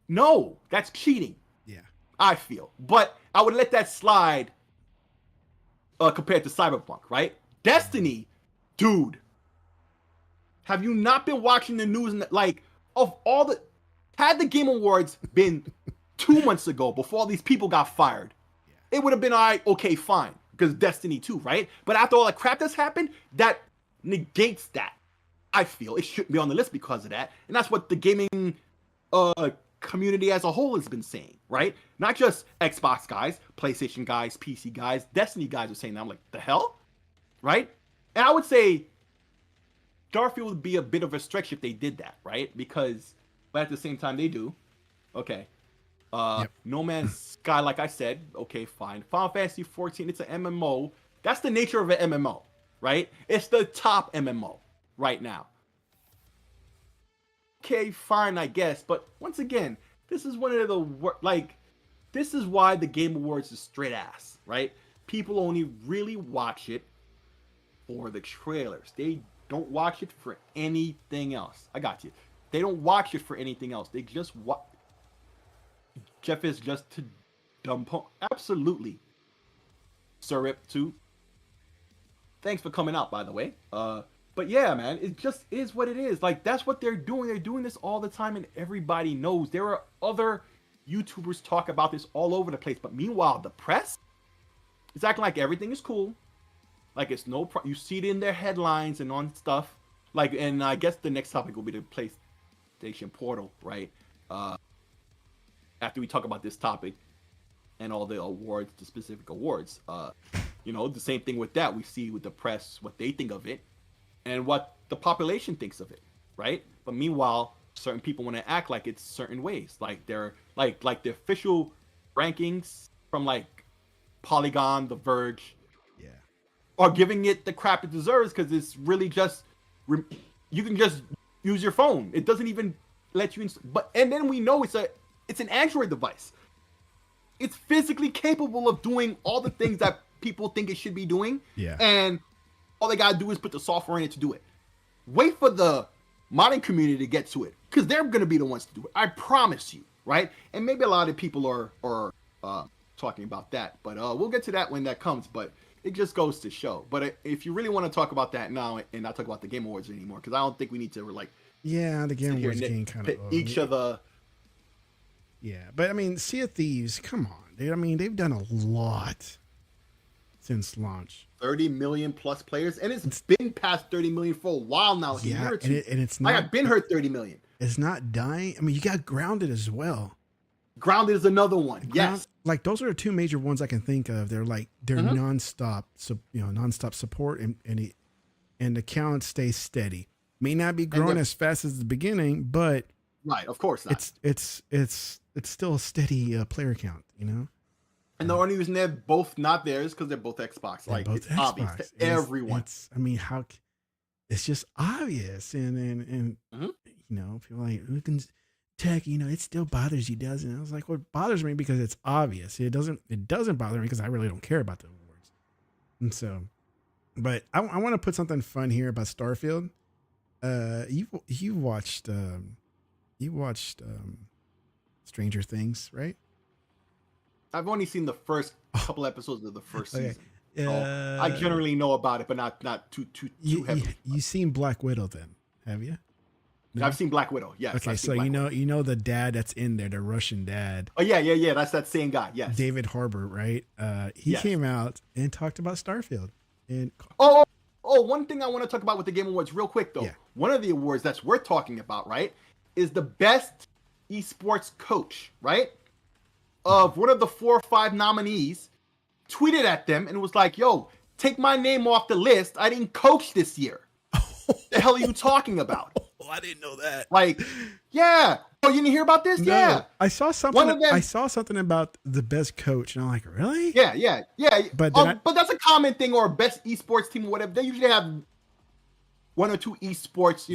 no, that's cheating. Yeah, I feel, but I would let that slide. Compared to Cyberpunk, right? Destiny, dude. Have you not been watching the news? Had the Game Awards been 2 months ago before all these people got fired, it would have been all right, okay, fine, because Destiny 2, right? But after all the crap that's happened, that negates that. I feel it shouldn't be on the list because of that, and that's what the gaming community as a whole has been saying, right? Not just Xbox guys, PlayStation guys, PC guys, Destiny guys are saying that. I'm like, the hell? Right? And I would say Starfield would be a bit of a stretch if they did that, right? But at the same time, they do. Okay. No Man's Sky, like I said, okay, fine. Final Fantasy 14, it's an MMO. That's the nature of an MMO, right? It's the top MMO right now. Okay, fine, I guess. But once again, this is one of the this is why the Game Awards is straight ass, right? People only really watch it for the trailers. They don't watch it for anything else. I got you. They don't watch it for anything else. They just watch. Jeff is just to dumb. Absolutely. Sir too. Thanks for coming out, by the way. But yeah, man, it just is what it is. Like, that's what they're doing. They're doing this all the time, and everybody knows. There are other YouTubers talk about this all over the place. But meanwhile, the press is acting like everything is cool. Like, it's no you see it in their headlines and on stuff. Like, and I guess the next topic will be the PlayStation Portal, right? After we talk about this topic and all the awards, the specific awards, you know, the same thing with that. We see with the press what they think of it and what the population thinks of it, right? But meanwhile, certain people want to act like it's certain ways, like they're like the official rankings from like Polygon, The Verge, are giving it the crap it deserves because it's really just you can just use your phone. It doesn't even let you. And then we know it's an Android device. It's physically capable of doing all the things that people think it should be doing. Yeah. And all they gotta do is put the software in it to do it. Wait for the modding community to get to it, because they're gonna be the ones to do it. I promise you, right? And maybe a lot of people are talking about that, but we'll get to that when that comes. But it just goes to show. But if you really want to talk about that now and not talk about the Game Awards anymore, because I don't think we need to like. Yeah, the Game Awards getting kind of each of the. Yeah, but I mean, Sea of Thieves, come on, dude. I mean, they've done a lot since launch. 30 million plus players, and it's been past 30 million for a while now. Yeah, and it's not. I've been heard 30 million. It's not dying. I mean, you got Grounded as well. Grounded is another one. Yes, like those are the two major ones I can think of. They're nonstop, so nonstop support, and the count stays steady. May not be growing as fast as the beginning, but right, of course not. It's still a steady player count, you know. And the only reason they're both not there is because they're both Xbox. Like, it's obvious to everyone. It's just obvious, and you know, people are like, who can tech? You know, it still bothers you, doesn't it? I was like, well, it bothers me because it's obvious. It doesn't bother me because I really don't care about the awards. And so, but I want to put something fun here about Starfield. You watched Stranger Things, right? I've only seen the first couple episodes of the first season. So I generally know about it, but not too heavily. You seen Black Widow then, have you? No? I've seen Black Widow. Yes. Okay, so you know the dad that's in there, the Russian dad. Oh yeah. That's that same guy. Yes. David Harbour, right? He came out and talked about Starfield. And one thing I want to talk about with the Game Awards real quick though. Yeah. One of the awards that's worth talking about, right, is the best esports coach, right? Of one of the 4 or 5 nominees, tweeted at them and was like, "Yo, take my name off the list. I didn't coach this year." The hell are you talking about? Oh, I didn't know that. Like, yeah. Oh, you didn't hear about this? No. Yeah. I saw something. I saw something about the best coach, and I'm like, really? Yeah. But that's a common thing, or best esports team or whatever. They usually have 1 or 2 esports.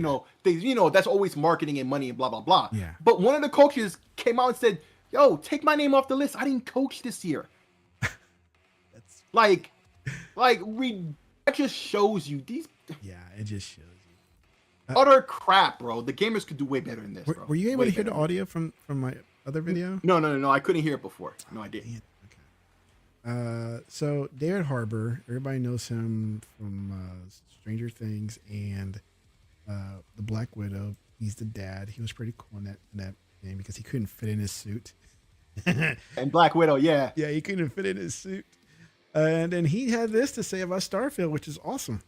That's always marketing and money and blah blah blah. Yeah. But one of the coaches came out and said, "Yo, take my name off the list. I didn't coach this year." That's like that just shows you these. Yeah, it just shows you utter crap, bro. The gamers could do way better than this, bro. Were you able to hear the audio from my other video? No. I couldn't hear it before. No, I didn't. Okay. So David Harbour, everybody knows him from Stranger Things and the Black Widow. He's the dad. He was pretty cool in that game because he couldn't fit in his suit. And Black Widow, yeah, he couldn't fit in his suit. And then he had this to say about Starfield, which is awesome.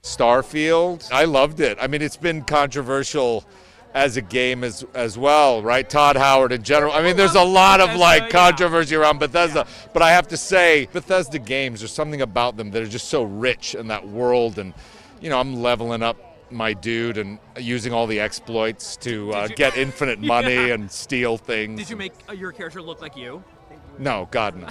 Starfield, I loved it. I mean, it's been controversial as a game as well, right? Todd Howard in general. I mean, there's a lot of controversy around Bethesda, but I have to say, Bethesda games, there's something about them that are just so rich in that world. And, I'm leveling up my dude and using all the exploits to get infinite money and steal things. Did you make your character look like you? No, God, no.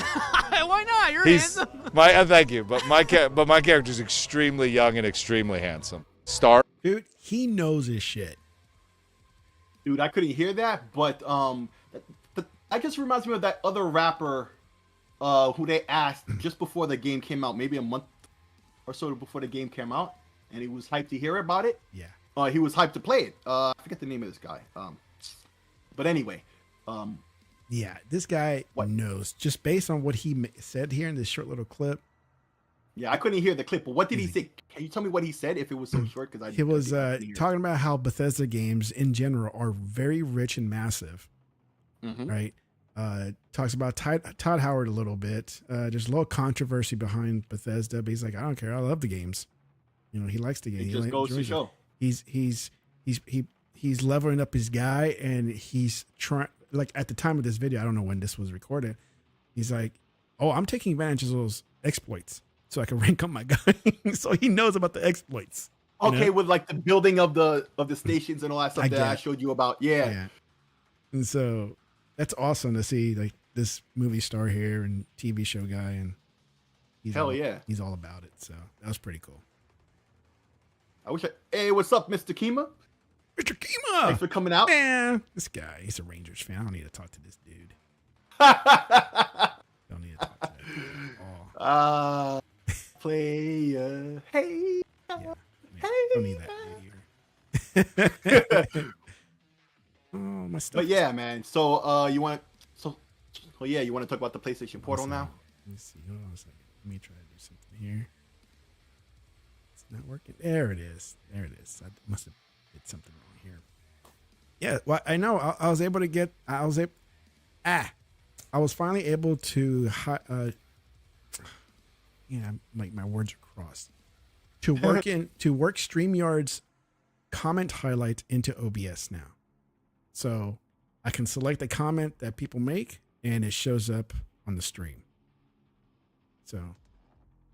Why not? You're He's handsome. thank you, but my character's extremely young and extremely handsome. Star. Dude, he knows his shit. Dude, I couldn't hear that, but that just reminds me of that other rapper who they asked just before the game came out, maybe a month or so before the game came out, and he was hyped to hear about it. Yeah. He was hyped to play it. I forget the name of this guy. But anyway. Yeah, this guy What? knows just based on what he said here in this short little clip. Yeah, I couldn't hear the clip, but what did he say? Can you tell me what he said if it was so short? Because He was talking about how Bethesda games in general are very rich and massive, right? Talks about Todd Howard a little bit. There's a little controversy behind Bethesda, but he's like, I don't care. I love the games. You know, he likes the game. It just goes to show. He's leveling up his guy, and he's trying. Like at the time of this video, I don't know when this was recorded. He's like, "Oh, I'm taking advantage of those exploits so I can rank up my guy." So he knows about the exploits. Okay, with like the building of the stations and all that stuff I showed you about. Yeah. And so that's awesome to see, like this movie star here and TV show guy, and he's he's all about it. So that was pretty cool. Hey, what's up, Mr. Kima? Mr. Kima, thanks for coming out. Man, this guy, he's a Rangers fan. I don't need to talk to this dude. Don't need to talk to that dude at all. Player, hey, Yeah, hey, don't need that dude here. Oh, my stuff. But yeah, man. So you want to talk about the PlayStation Portal now? Let me see. Hold on a second. Let me try to do something here. It's not working. There it is. There it is. I must have did something wrong here. Yeah, well, I know. I was able to get. I was finally able to. Like my words are crossed. To work StreamYard's comment highlight into OBS now. So I can select the comment that people make, and it shows up on the stream. So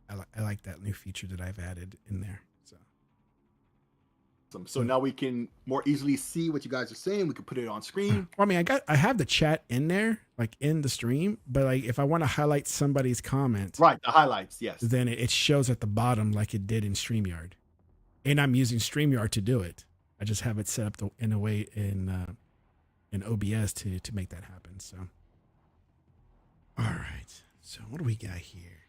I like that new feature that I've added in there. So now we can more easily see what you guys are saying. We can put it on screen. I mean, I have the chat in there, like in the stream, but like if I want to highlight somebody's comment, right, the highlights, yes, then it shows at the bottom like it did in StreamYard, and I'm using StreamYard to do it. I just have it set up in a way in OBS to make that happen. So, all right. So what do we got here?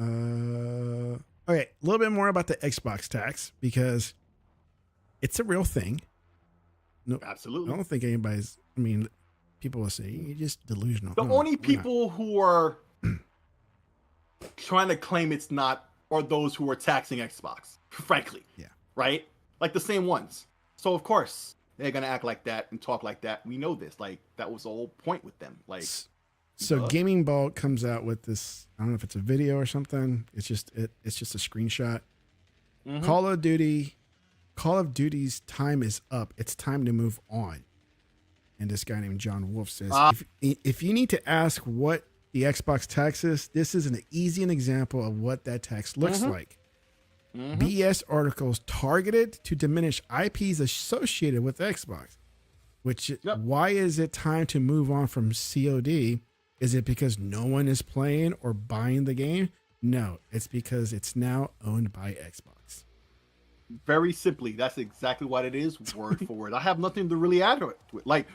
Okay, a little bit more about the Xbox tax because it's a real thing. No, absolutely. I don't think anybody's. I mean, people will say you're just delusional. The only people who are trying to claim it's not are those who are taxing Xbox. Frankly, yeah, right. Like the same ones. So of course they're gonna act like that and talk like that. We know this. Like that was the whole point with them. Like, so Gaming Ball comes out with this. I don't know if it's a video or something. It's just a screenshot. Call of Duty's time is up. It's time to move on. And this guy named John Wolf says, if you need to ask what the Xbox tax is, this is an easy example of what that tax looks like. BS articles targeted to diminish IPs associated with Xbox. Why is it time to move on from COD? Is it because no one is playing or buying the game? No, it's because it's now owned by Xbox. Very simply, that's exactly what it is, word for word. I have nothing to really add to it. Like,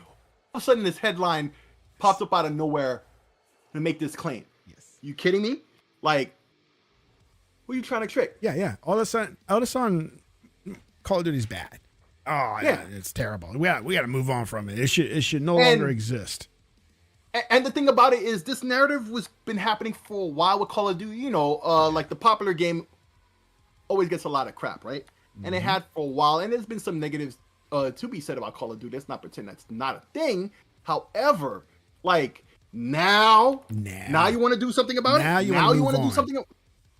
all of a sudden, this headline popped up out of nowhere to make this claim. Yes. You kidding me? Like, who are you trying to trick? Yeah. All of a sudden, Call of Duty's bad. Oh, yeah, it's terrible. We got to move on from it. It should no longer exist. And the thing about it is, this narrative was been happening for a while with Call of Duty. You know, like the popular game always gets a lot of crap, right? And it had for a while, and there's been some negatives to be said about Call of Duty. Let's not pretend that's not a thing. However, like now you want to do something about it. Now you want to do something.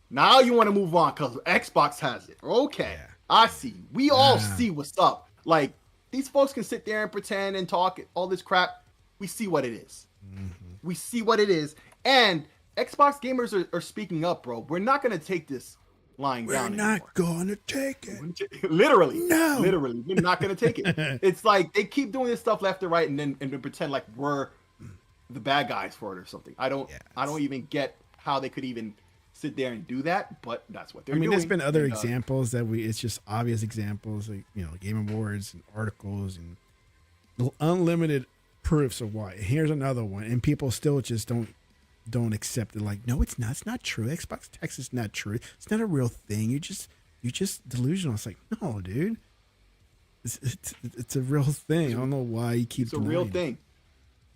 Now you want to move on because Xbox has it. Okay, I see. We all see what's up. Like these folks can sit there and pretend and talk all this crap. We see what it is. We see what it is, and Xbox gamers are speaking up, bro. We're not gonna take this lying down anymore. We're not gonna take it. Literally, no. Literally, we're not gonna take it. It's like they keep doing this stuff left and right, and then pretend like we're the bad guys for it or something. I don't even get how they could even sit there and do that, but that's what they're doing. There's been other examples that it's just obvious examples, like, Game Awards and articles and unlimited proofs of why. Here's another one, and people still just don't accept it. Like, no, it's not. It's not true. Xbox Text is not true. It's not a real thing. You're just delusional. It's like, no, dude. It's a real thing. I don't know why you keep. It's a real thing.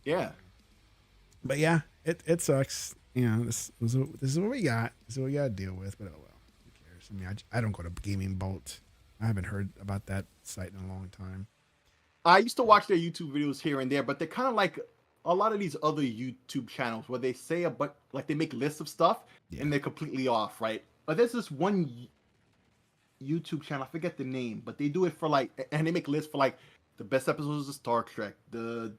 Yeah. But yeah, it sucks. This is what we got. This is what we got to deal with. But oh well, who cares? I mean, I don't go to Gaming Bolt. I haven't heard about that site in a long time. I used to watch their YouTube videos here and there, but they're kind of like a lot of these other YouTube channels where they say like they make lists of stuff and they're completely off, right? But there's this one YouTube channel, I forget the name, but they do it for and they make lists for the best episodes of Star Trek, the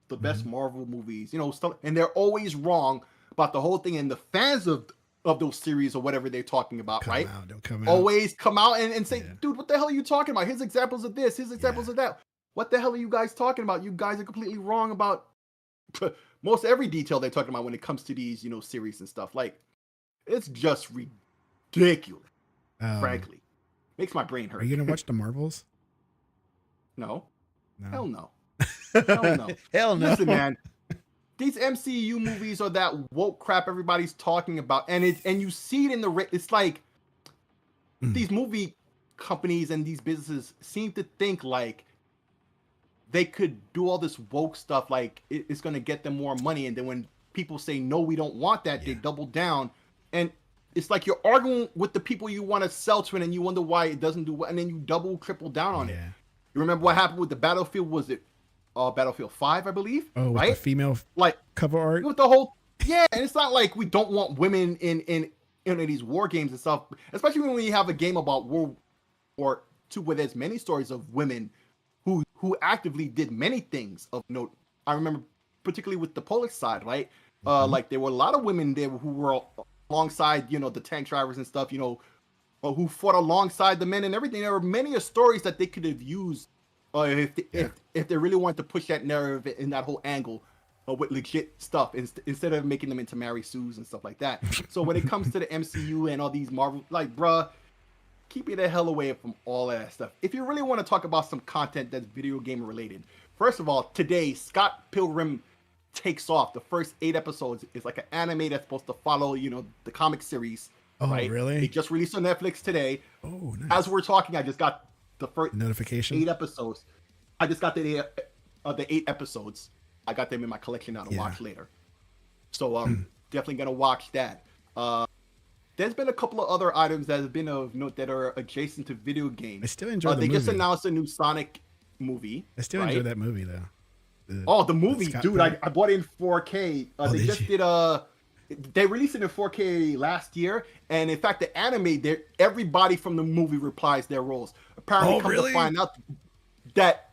best Marvel movies, stuff, and they're always wrong about the whole thing. And the fans of those series or whatever they're talking about, always come out and say, dude, what the hell are you talking about? Here's examples of this, here's examples of that. What the hell are you guys talking about? You guys are completely wrong about most every detail they're talking about when it comes to these, series and stuff. Like, it's just ridiculous, frankly. Makes my brain hurt. Are you going to watch the Marvels? No. Hell no. Hell no. Hell no. Listen, man. These MCU movies are that woke crap everybody's talking about. And you see it in it's like these movie companies and these businesses seem to think like they could do all this woke stuff, like it's going to get them more money. And then when people say, no, we don't want that, they double down. And it's like you're arguing with the people you want to sell to, and then you wonder why it doesn't do well. And then you triple down on it. You remember what happened with the Battlefield? Was it Battlefield 5, I believe? Oh, with the female cover art? With the whole... Yeah, and it's not like we don't want women in these war games and stuff. Especially when you have a game about World War II where there's many stories of women who actively did many things of note. I remember particularly with the Polish side, right? Like there were a lot of women there who were alongside, the tank drivers and stuff, who fought alongside the men and everything. There were many stories that they could have used if they really wanted to push that narrative in that whole angle with legit stuff instead of making them into Mary Sues and stuff like that. So when it comes to the MCU and all these Marvel, bruh, keep it the hell away from all that stuff. If you really want to talk about some content that's video game related, first of all, today, Scott Pilgrim takes off. The first 8 episodes is like an anime that's supposed to follow, the comic series. Oh, right? really? It just released on Netflix today. Oh, nice. As we're talking, I just got the first notification. 8 episodes. I just got the 8 episodes. I got them in my collection now to watch later. So I'm definitely gonna watch that. There's been a couple of other items that have been of note that are adjacent to video games. I still enjoy the movie. They just announced a new Sonic movie. I still enjoy that movie though. The movie, dude! I bought it in 4K. They released it in 4K last year, and in fact, the anime, everybody from the movie reprised their roles. Apparently, to find out that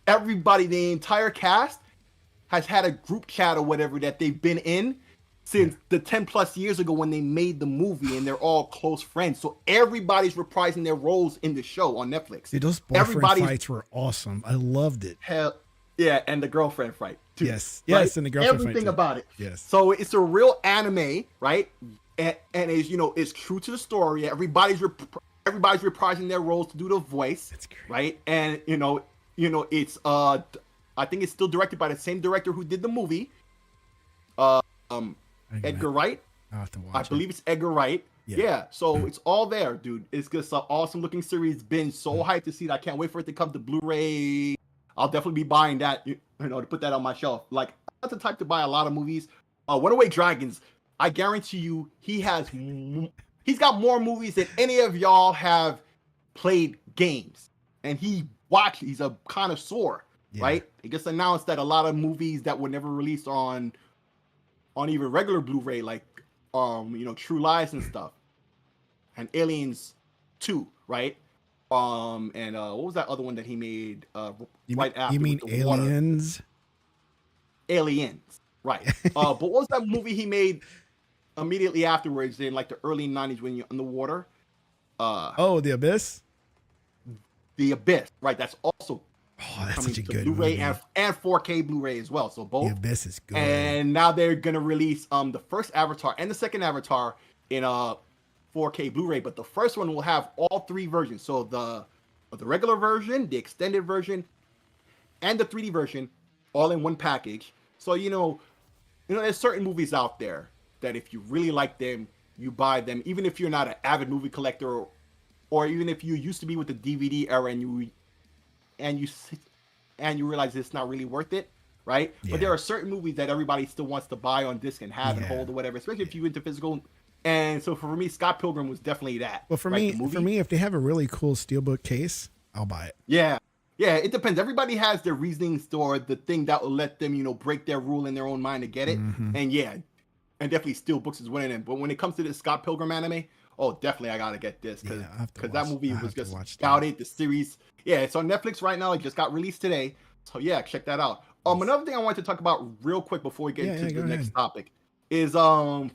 everybody, the entire cast, has had a group chat or whatever that they've been in since the 10 plus years ago when they made the movie, and they're all close friends. So everybody's reprising their roles in the show on Netflix. Dude, those boyfriend fights were awesome. I loved it. Hell yeah, and the girlfriend fight too. Yes, right? and the girlfriend fight. Everything about it. Yes. So it's a real anime, right? And is it's true to the story. Everybody's reprising their roles to do the voice. That's great. Right? And it's I think it's still directed by the same director who did the movie. Edgar Wright. I'll have to watch I believe it's Edgar Wright. Yeah. So it's all there, dude. It's just an awesome looking series. Been so hyped to see it. I can't wait for it to come to Blu-ray. I'll definitely be buying that, to put that on my shelf. Like, I'm not the type to buy a lot of movies. Runaway Dragons, I guarantee you, he's got more movies than any of y'all have played games. And he's a connoisseur, right? It just announced that a lot of movies that were never released on even regular Blu-ray, like, True Lies and stuff. And Aliens 2, right? And what was that other one that he made right after? You mean Aliens? Water? Aliens, right. But what was that movie he made immediately afterwards in like the early 90s when you're in the water? The Abyss? The Abyss, right. That's also Oh, that's coming such a to good Blu-ray movie. and 4K Blu-ray as well. So both. The Abyss is good. And now they're gonna release the first Avatar and the second Avatar in 4K Blu-ray, but the first one will have all three versions. So the regular version, the extended version, and the 3D version, all in one package. So there's certain movies out there that if you really like them, you buy them, even if you're not an avid movie collector, or even if you used to be with the DVD era and you realize it's not really worth it, right? Yeah. But there are certain movies that everybody still wants to buy on disc and have and hold or whatever, especially if you're into physical. And so for me, Scott Pilgrim was definitely that. Well, for right? me, if they have a really cool steelbook case, I'll buy it. Yeah, it depends. Everybody has their reasonings or the thing that will let them, break their rule in their own mind to get it. Mm-hmm. And definitely Steelbooks is one of them. But when it comes to this Scott Pilgrim anime, oh, definitely I gotta get this because that movie was just about it. The series, it's on Netflix right now. It just got released today, so check that out. Another thing I wanted to talk about real quick before we get into the next topic is the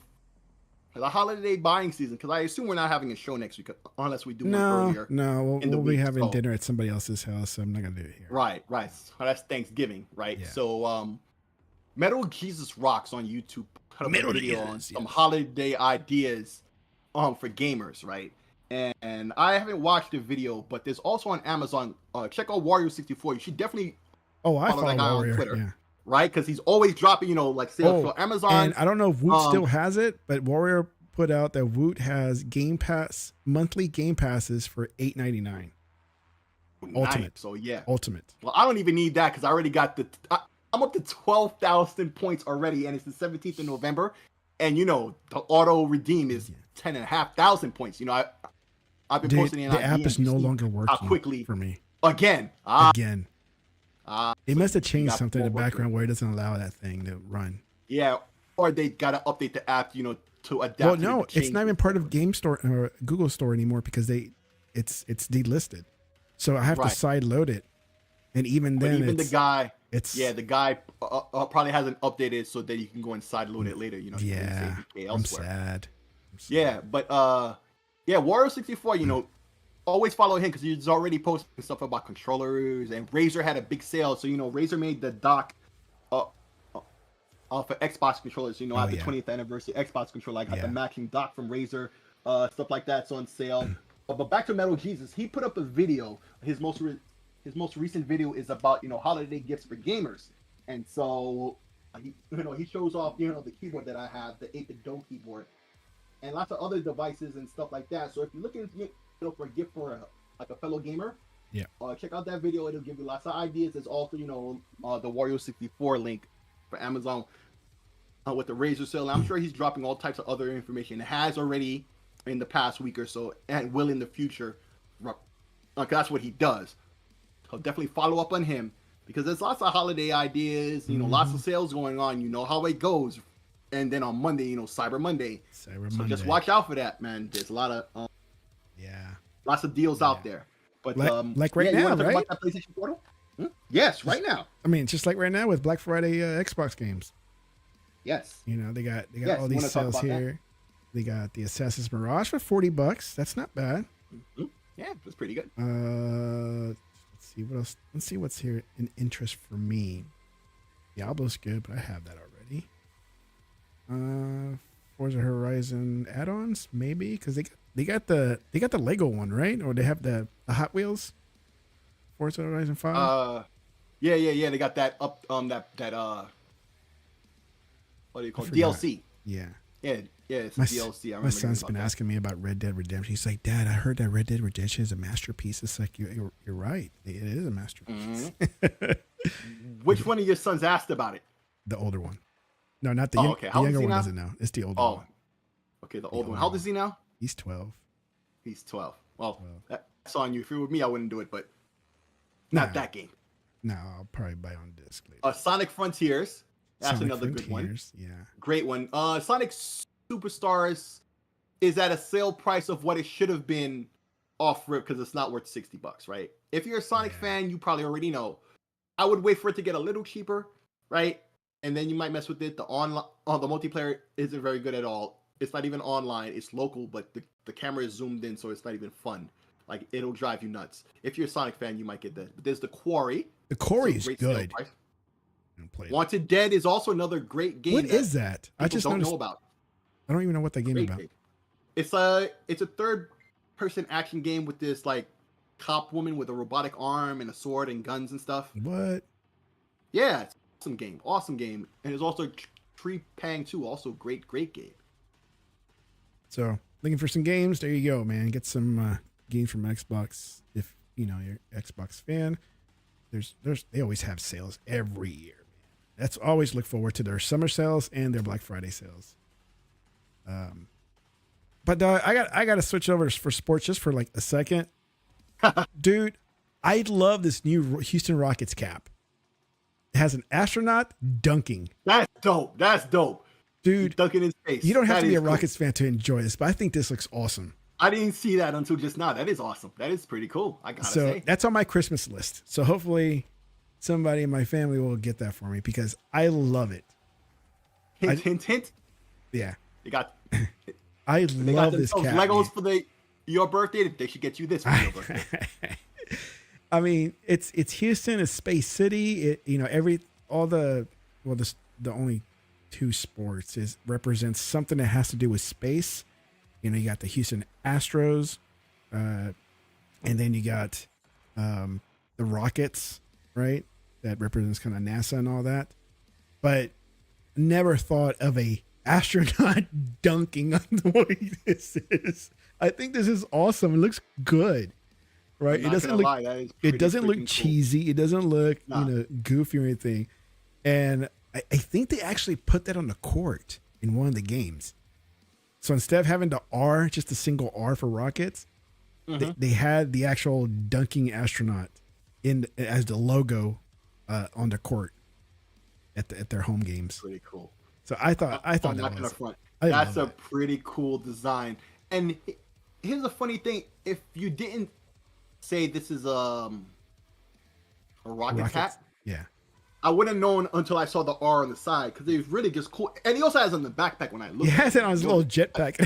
holiday buying season, because I assume we're not having a show next week unless we do one earlier. No, we'll be having dinner at somebody else's house, so I'm not gonna do it here. Right. So that's Thanksgiving, right? Yeah. So Metal Jesus Rocks on YouTube put up a video on some holiday ideas for gamers, right? And I haven't watched the video, but there's also on Amazon. Check out Wario64. You should definitely follow that guy Warrior, on Twitter. Yeah. Right, because he's always dropping, like sales for Amazon. And I don't know if Woot still has it, but Warrior put out that Woot has monthly Game Passes for $8.99. Ultimate. So Ultimate. Well, I don't even need that because I already got I'm up to 12,000 points already, and it's the 17th of November, and the auto redeem is 10,500 points. I've been posting in the app is no longer working quickly for me again. It must have changed something in the background where it doesn't allow that thing to run. Yeah, or they gotta update the app, to adapt. Well, no, it's not even part of Game Store or Google Store anymore because it's delisted. So I have to side load it, and even then, the guy probably hasn't updated so that you can go and side load it later. Yeah, I'm sad. Yeah, but Wario64, always follow him because he's already posting stuff about controllers, and Razer had a big sale. So, Razer made the dock for Xbox controllers, at the 20th anniversary Xbox controller. I got the matching dock from Razer, stuff like that's on sale. But back to Metal Jesus, he put up a video. His most recent video is about, holiday gifts for gamers. And so, he shows off, the keyboard that I have, the 8-bit Dome keyboard, and lots of other devices and stuff like that. So if you're looking for a gift for a fellow gamer, check out that video. It'll give you lots of ideas. There's also the Wario64 link for Amazon with the Razer sale. And I'm sure he's dropping all types of other information. It has already in the past week or so, and will in the future. That's what he does. So definitely follow up on him because there's lots of holiday ideas. Lots of sales going on. You know how it goes. And then on Monday, Cyber Monday. So just watch out for that, man. There's a lot of lots of deals out there. But like right now, right? About that PlayStation Portal? Yes, right now. I mean, just like right now with Black Friday Xbox games. Yes. They got all these sales here. They got the Assassin's Mirage for $40. That's not bad. Mm-hmm. Yeah, that's pretty good. Let's see what else. Let's see what's here in interest for me. Diablo's good, but I have that already. Forza Horizon add-ons, maybe, because they got the Lego one, right? Or they have the Hot Wheels. Forza Horizon 5. Yeah. They got that up that what do you call it? DLC? Yeah. It's DLC. My son's been asking me about Red Dead Redemption. He's like, Dad, I heard that Red Dead Redemption is a masterpiece. It's like you're right. It is a masterpiece. Mm-hmm. Which one of your sons asked about it? The older one. No, not the, the younger one doesn't know. It's the older one. Okay, the older one. How old is he now? He's 12. He's 12. Well, that's on you. If it were me, I wouldn't do it, but not that game. No, I'll probably buy on disc later. Sonic Frontiers. That's another good one. Yeah. Great one. Sonic Superstars is at a sale price of what it should have been off rip because it's not worth $60, right? If you're a Sonic fan, you probably already know. I would wait for it to get a little cheaper, right? And then you might mess with it. The multiplayer isn't very good at all. It's not even online. It's local, but the camera is zoomed in, so it's not even fun. Like, it'll drive you nuts. If you're a Sonic fan, you might get that. But there's the Quarry, The Corey is Great good. sale price. I played it. Wanted Dead is also another great game. What is that? I People just don't noticed. know about. I don't even know what that game is Great about. game. It's a third person action game with this like cop woman with a robotic arm and a sword and guns and stuff. What? Yeah, it's an awesome game. And there's also Tree Pang 2, also great game. So looking for some games. There you go, man. Get some games from Xbox if you're Xbox fan. They always have sales every year. That's always look forward to their summer sales and their Black Friday sales. But I got to switch over for sports just for like a second. Dude, I love this new Houston Rockets cap. It has an astronaut dunking. That's dope. Dude, dunking in space. You don't have That to be is a cool. Rockets fan to enjoy this, but I think this looks awesome. I didn't see that until just now. That is awesome. That is pretty cool. I gotta So say. that's on my Christmas list. So hopefully somebody in my family will get that for me because I love it. Hint. Yeah. They got I they love got this themselves cap. Legos for your birthday. They should get you this for your birthday. I mean, it's Houston, it's Space City. The only two sports represents something that has to do with space. You got the Houston Astros, and then you got the Rockets, right? That represents kind of NASA and all that. But never thought of a astronaut dunking on the way this is. I think this is awesome. It looks good, right? It doesn't look. It doesn't look cheesy. It doesn't look goofy or anything. And I think they actually put that on the court in one of the games. So instead of having the R, just a single R for Rockets, they had the actual dunking astronaut as the logo on the court at their home games. Pretty cool. So I thought I'm that not gonna was front. I That's a love that. pretty cool design. And here's a funny thing: if you didn't say this is a rocket hat, Yeah. I wouldn't have known until I saw the R on the side because it was really just cool. And he also has it on the backpack when I looked. He has it on his little jetpack.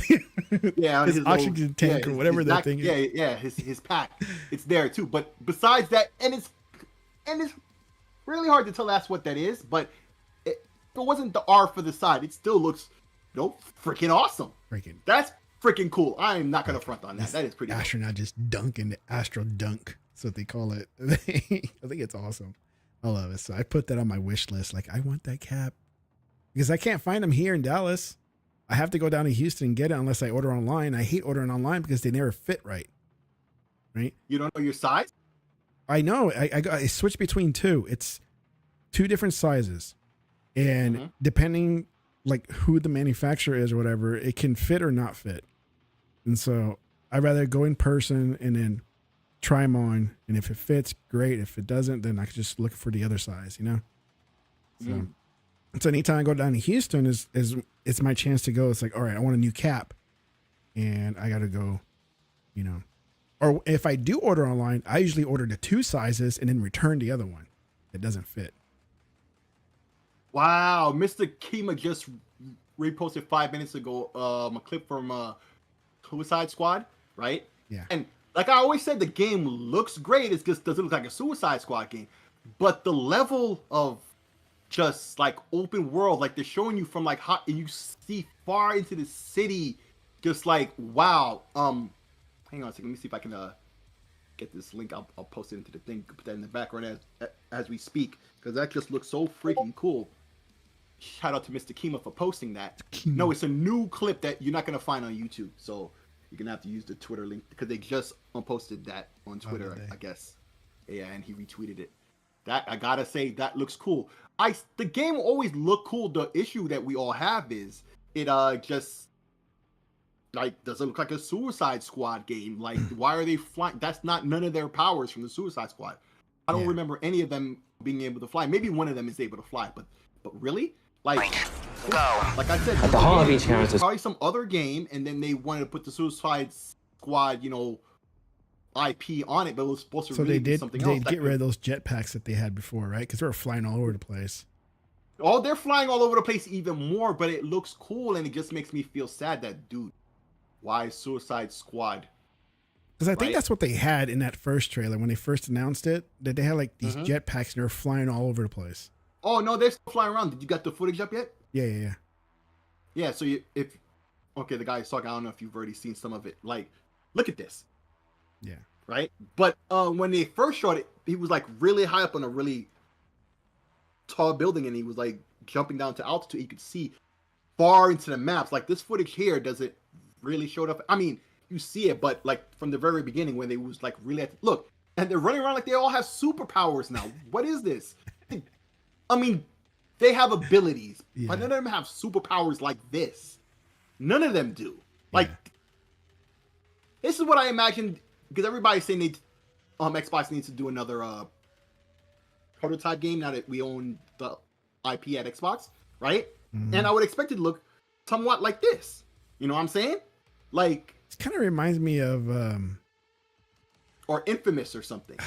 Yeah, on his little- oxygen tank or whatever that thing is. Yeah, his pack. It's there too. But besides that, and it's really hard to tell that's what that is. But if it wasn't the R for the side, it still looks freaking awesome. That's freaking cool. I am not gonna front on that. That is pretty cool. Astronaut just dunking the astro dunk. That's what they call it. I think it's awesome. I love it. So I put that on my wish list. Like, I want that cap because I can't find them here in Dallas. I have to go down to Houston and get it unless I order online. I hate ordering online because they never fit right. Right? You don't know your size? I know. I switched between two. It's two different sizes. And depending like who the manufacturer is or whatever, it can fit or not fit. And so I'd rather go in person and then try them on. And if it fits, great. If it doesn't, then I could just look for the other size, So, so anytime I go down to Houston is it's my chance to go. It's like, all right, I want a new cap and I got to go, or if I do order online, I usually order the two sizes and then return the other one that doesn't fit. Wow, Mr. Kima just reposted 5 minutes ago a clip from Suicide Squad, right? Yeah. And like I always said, the game looks great. It just doesn't look like a Suicide Squad game. But the level of just like open world, like they're showing you from like how you see far into the city, just like wow. Hang on a second, let me see if I can get this link. I'll post it into the thing, put that in the background as we speak, because that just looks so freaking cool. Shout out to Mr. Kima for posting that. No, it's a new clip that you're not gonna find on YouTube, so you're gonna have to use the Twitter link because they just posted that on Twitter, I guess. Yeah, and he retweeted it. That I gotta say, that looks cool. The game always looked cool. The issue that we all have is it just like doesn't look like a Suicide Squad game. Like, why are they flying? That's not none of their powers from the Suicide Squad. I don't remember any of them being able to fly. Maybe one of them is able to fly, but really, like I said, At the heart of each there was character. probably some other game, and then they wanted to put the Suicide Squad, IP on it, but it was supposed to So really they be did. something They else. get rid of those jetpacks that they had before, right? Because they were flying all over the place. Oh, they're flying all over the place even more, but it looks cool, and it just makes me feel sad that, dude, why Suicide Squad? Because I think Right? that's what they had in that first trailer when they first announced it. That they had like these jetpacks and they were flying all over the place. Oh no, they're still flying around. Did you get the footage up yet? Yeah. Yeah. So if okay, the guy is talking. I don't know if you've already seen some of it. Like, look at this. Yeah. Right? But when they first showed it, he was like really high up on a really tall building, and he was like jumping down to altitude. You could see far into the maps. Like this footage here doesn't really show up. I mean, you see it, but like from the very beginning when they was like really look, and they're running around like they all have superpowers now. What is this? I mean, they have abilities, but none of them have superpowers like this. None of them do. Like, this is what I imagined, because everybody's saying Xbox needs to do another prototype game now that we own the IP at Xbox, right? And I would expect it to look somewhat like this. You know what I'm saying? Like, it kind of reminds me of or Infamous or something.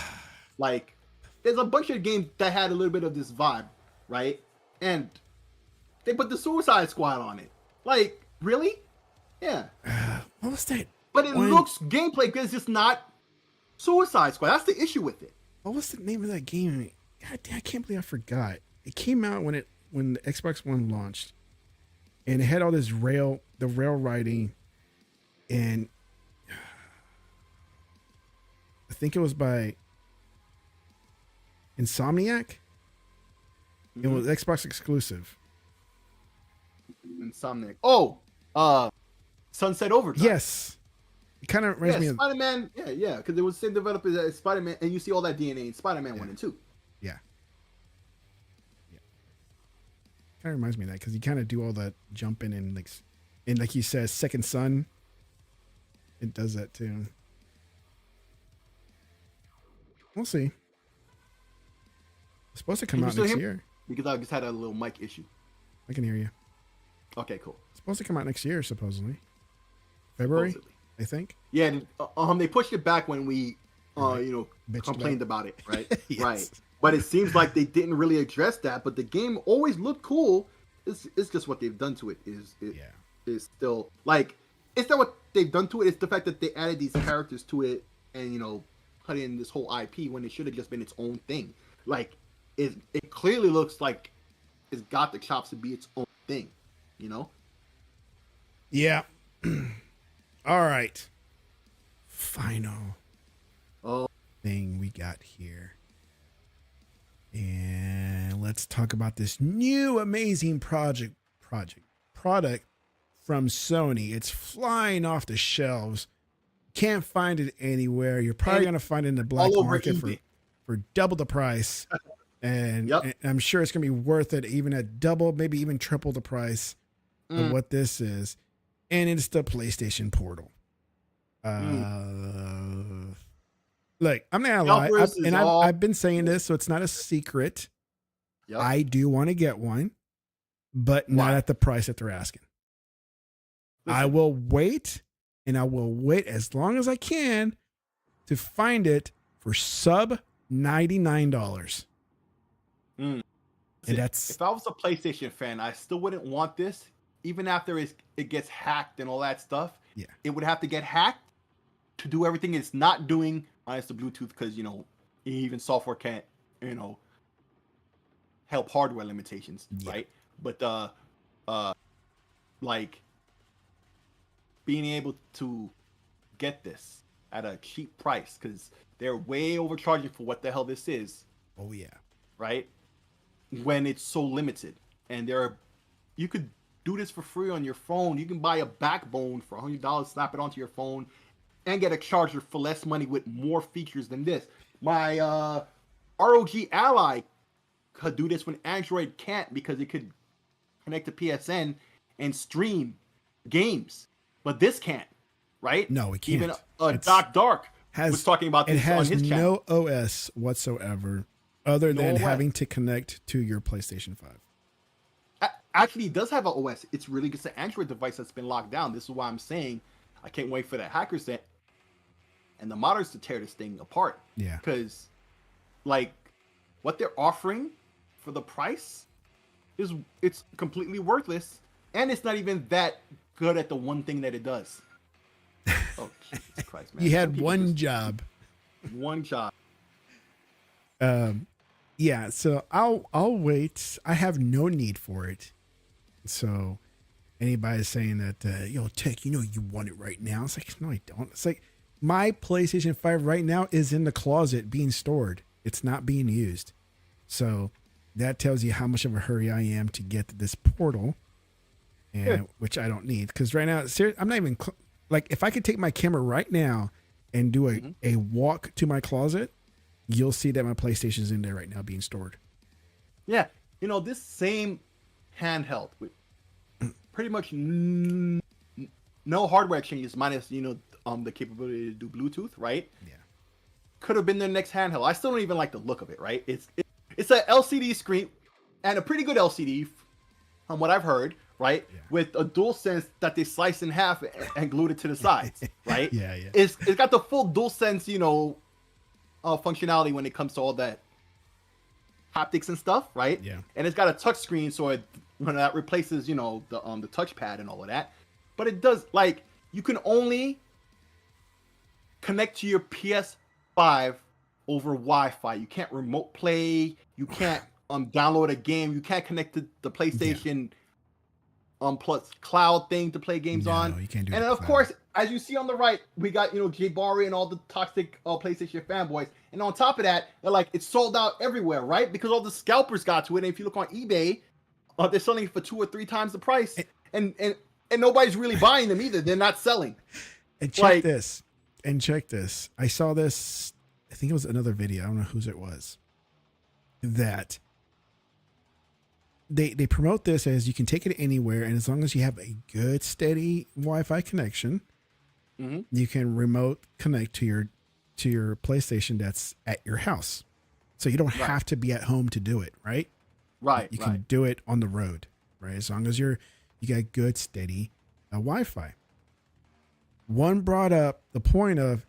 Like, there's a bunch of games that had a little bit of this vibe, right? And they put the Suicide Squad on it. Like, really? Yeah. what was that? But it looks gameplay because it's just not Suicide Squad. That's the issue with it. What was the name of that game? God, I can't believe I forgot. It came out when the Xbox One launched, and it had all this rail riding, and I think it was by Insomniac. It was Xbox exclusive. Insomniac. Oh, Sunset Overdrive. Yes. It kind of reminds me of Spider-Man. Yeah, because it was the same developers as Spider-Man, and you see all that DNA in Spider-Man 1 and 2. Yeah. Kind of reminds me of that because you kind of do all that jumping and like you said, Second Son. It does that too. We'll see. It's supposed to come out next year. Because I just had a little mic issue. I can hear you. Okay, cool. It's supposed to come out next year, supposedly. February, Supposedly. I think. Yeah, they pushed it back when we, Bitched complained about it, right? Yes. Right. But it seems like they didn't really address that. But the game always looked cool. It's just what they've done to it is still like it's not what they've done to it. It's the fact that they added these characters to it and put in this whole IP when it should have just been its own thing. Like it clearly looks like it's got the chops to be its own thing. Yeah. All right. Final thing we got here. And let's talk about this new amazing product from Sony. It's flying off the shelves. Can't find it anywhere. You're probably going to find it in the black market for double the price. And I'm sure it's going to be worth it even at double, maybe even triple the price of what this is. And it's the PlayStation Portal. Look, I'm not gonna lie. I've been saying this, so it's not a secret. Yep. I do want to get one, but not at the price that they're asking. Listen. I will wait, and I will wait as long as I can to find it for sub $99. And that's if I was a PlayStation fan, I still wouldn't want this, even after it gets hacked and all that stuff. Yeah, it would have to get hacked to do everything it's not doing minus the Bluetooth, because even software can't help hardware limitations, right? But like being able to get this at a cheap price, because they're way overcharging for what the hell this is. Oh yeah, right? When it's so limited, and you could do this for free on your phone. You can buy a backbone for $100, slap it onto your phone, and get a charger for less money with more features than this. My ROG Ally could do this when Android can't, because it could connect to PSN and stream games, but this can't, right? No, it can't. Even Doc Dark was talking about this on his channel. It has no OS whatsoever, other than having to connect to your PlayStation 5. Actually, it does have an OS. It's really just an Android device that's been locked down. This is why I'm saying I can't wait for the hackers and the modders to tear this thing apart. Yeah. Because, like, what they're offering for the price it's completely worthless, and it's not even that good at the one thing that it does. Oh, Jesus Christ, man. You Some had people one just- job. One job. Yeah, so I'll wait. I have no need for it. So anybody saying that, yo, Tech, you want it right now. It's like, no, I don't. It's like my PlayStation 5 right now is in the closet being stored. It's not being used. So that tells you how much of a hurry I am to get to this portal, and which I don't need. Because right now, I'm not even, like, if I could take my camera right now and do a walk to my closet, you'll see that my PlayStation's in there right now being stored. Yeah. This same handheld with pretty much no hardware changes minus, the capability to do Bluetooth, right? Yeah. Could have been their next handheld. I still don't even like the look of it, right? It's a LCD screen and a pretty good LCD from what I've heard, right? Yeah. With a DualSense that they sliced in half and glued it to the sides, right? Yeah. It's got the full DualSense, functionality when it comes to all that haptics and stuff, right? Yeah. And it's got a touch screen, so when that replaces, the touchpad and all of that. But it does, like, you can only connect to your PS5 over Wi-Fi. You can't remote play. You can't download a game. You can't connect to the PlayStation Plus cloud thing to play games on. You can't do and the then, of cloud. course, as you see on the right, we got, Jay Barry and all the toxic PlayStation fanboys. And on top of that, they're like, it's sold out everywhere, right? Because all the scalpers got to it. And if you look on eBay, they're selling it for 2 or 3 times the price. And nobody's really buying them either. They're not selling. And check this. I saw this, I think it was another video. I don't know whose it was. That they promote this as you can take it anywhere, and as long as you have a good steady Wi-Fi connection, you can remote connect to your PlayStation that's at your house. So you don't have to be at home to do it, right? Right. You can do it on the road, right? As long as you got good steady Wi-Fi. One brought up the point of,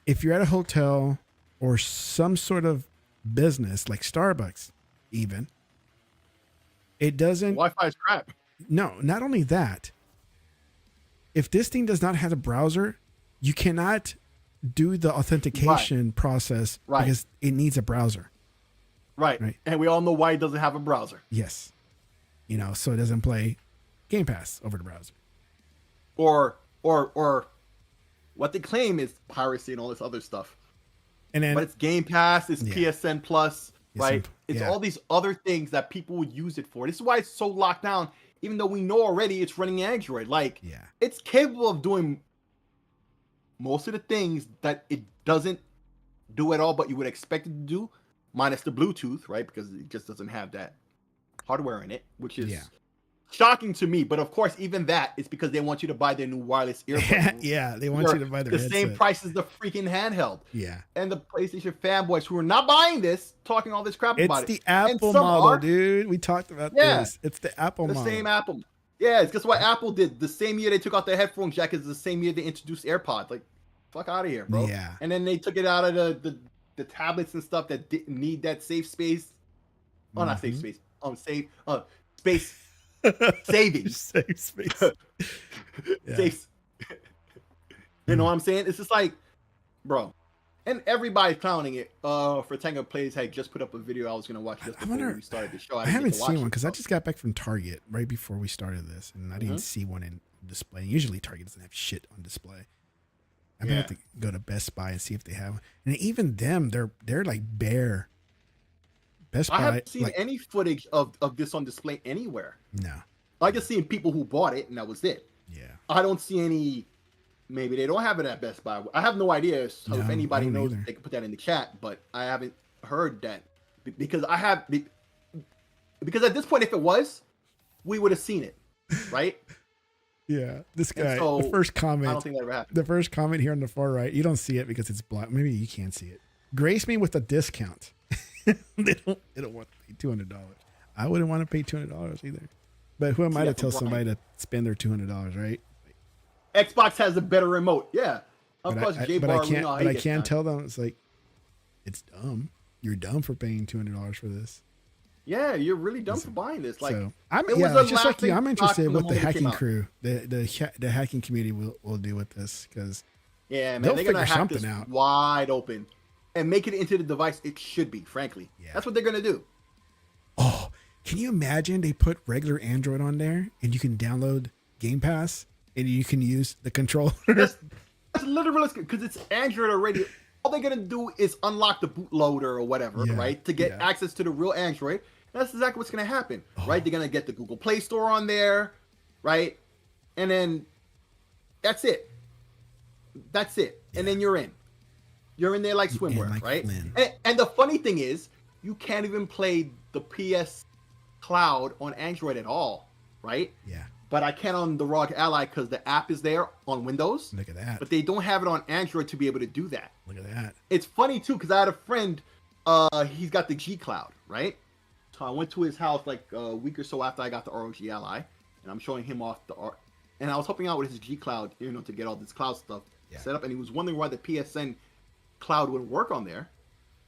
if you're at a hotel or some sort of business like Starbucks, even, it doesn't. Wi-Fi is crap. No, not only that. If this thing does not have a browser, you cannot do the authentication process because it needs a browser. Right. And we all know why it doesn't have a browser. Yes. So it doesn't play Game Pass over the browser. Or what they claim is piracy and all this other stuff. And then, but it's Game Pass, it's PSN Plus, right? It's yeah. all these other things that people would use it for. This is why it's so locked down, even though we know already it's running Android. Like, it's capable of doing most of the things that it doesn't do at all, but you would expect it to do, minus the Bluetooth, right? Because it just doesn't have that hardware in it, which is shocking to me. But of course, even that is because they want you to buy their new wireless earbuds. They want you to buy their the same price as the freaking handheld. Yeah. And the PlayStation fanboys who are not buying this, talking all this crap about it. It's the Apple model, dude. We talked about this. It's the Apple model. The same Apple. Yeah, it's just what Apple did. The same year they took out the headphone jack is the same year they introduced AirPods. Like, fuck out of here, bro. Yeah. And then they took it out of the tablets and stuff that didn't need that safe space. Oh, not safe space. Space saving. Safe space. Safe. You know what I'm saying? It's just like, bro. And everybody's clowning it. For Tango Plays had just put up a video I was gonna watch just before we started the show. I haven't seen one because I just got back from Target right before we started this, and I didn't see one in display. Usually Target doesn't have shit on display. I'm gonna have to go to Best Buy and see if they have one. And even them, they're like bare. Best Buy. I haven't seen any footage of this on display anywhere. No. I just seen people who bought it and that was it. Yeah. I don't see any. Maybe they don't have it at Best Buy. I have no idea. So if anybody knows, they can put that in the chat. But I haven't heard that because because at this point, if it was, we would have seen it, right? Yeah, this guy. The first comment. I don't think that ever happened. The first comment here on the far right. You don't see it because it's black. Maybe you can't see it. Grace me with a discount. They don't want to pay $200. I wouldn't want to pay $200 either. But who am I to tell somebody to spend their $200, right? Xbox has a better remote. Yeah. Of course, but I can't tell them. It's like, it's dumb. You're dumb for paying $200 for this. Yeah, you're really dumb for buying this. Like, So I'm it was a just like you. I'm laughing stock interested from the what the moment it hacking came out. crew, the hacking community will do with this because Yeah, man, they'll they're gonna figure hack something this out. wide open and make it into the device it should be. Frankly, that's what they're gonna do. Oh, can you imagine they put regular Android on there and you can download Game Pass and you can use the controller? That's literally because it's Android already. All they're gonna do is unlock the bootloader or whatever, Yeah, right, to get yeah. access to the real Android. That's exactly what's gonna happen, right? They're gonna get the Google Play Store on there, right, and then that's it. That's it, and then you're in. You're in there like swimwear, like right? Flynn. And the funny thing is, you can't even play the PS Cloud on Android at all, right? Yeah. But I can on the ROG Ally because the app is there on Windows. Look at that. But they don't have it on Android to be able to do that. Look at that. It's funny too because I had a friend. He's got the G Cloud, right? So I went to his house like a week or so after I got the ROG Ally, and I'm showing him off the art. And I was helping out with his G Cloud, you know, to get all this cloud stuff set up. And he was wondering why the PSN Cloud wouldn't work on there.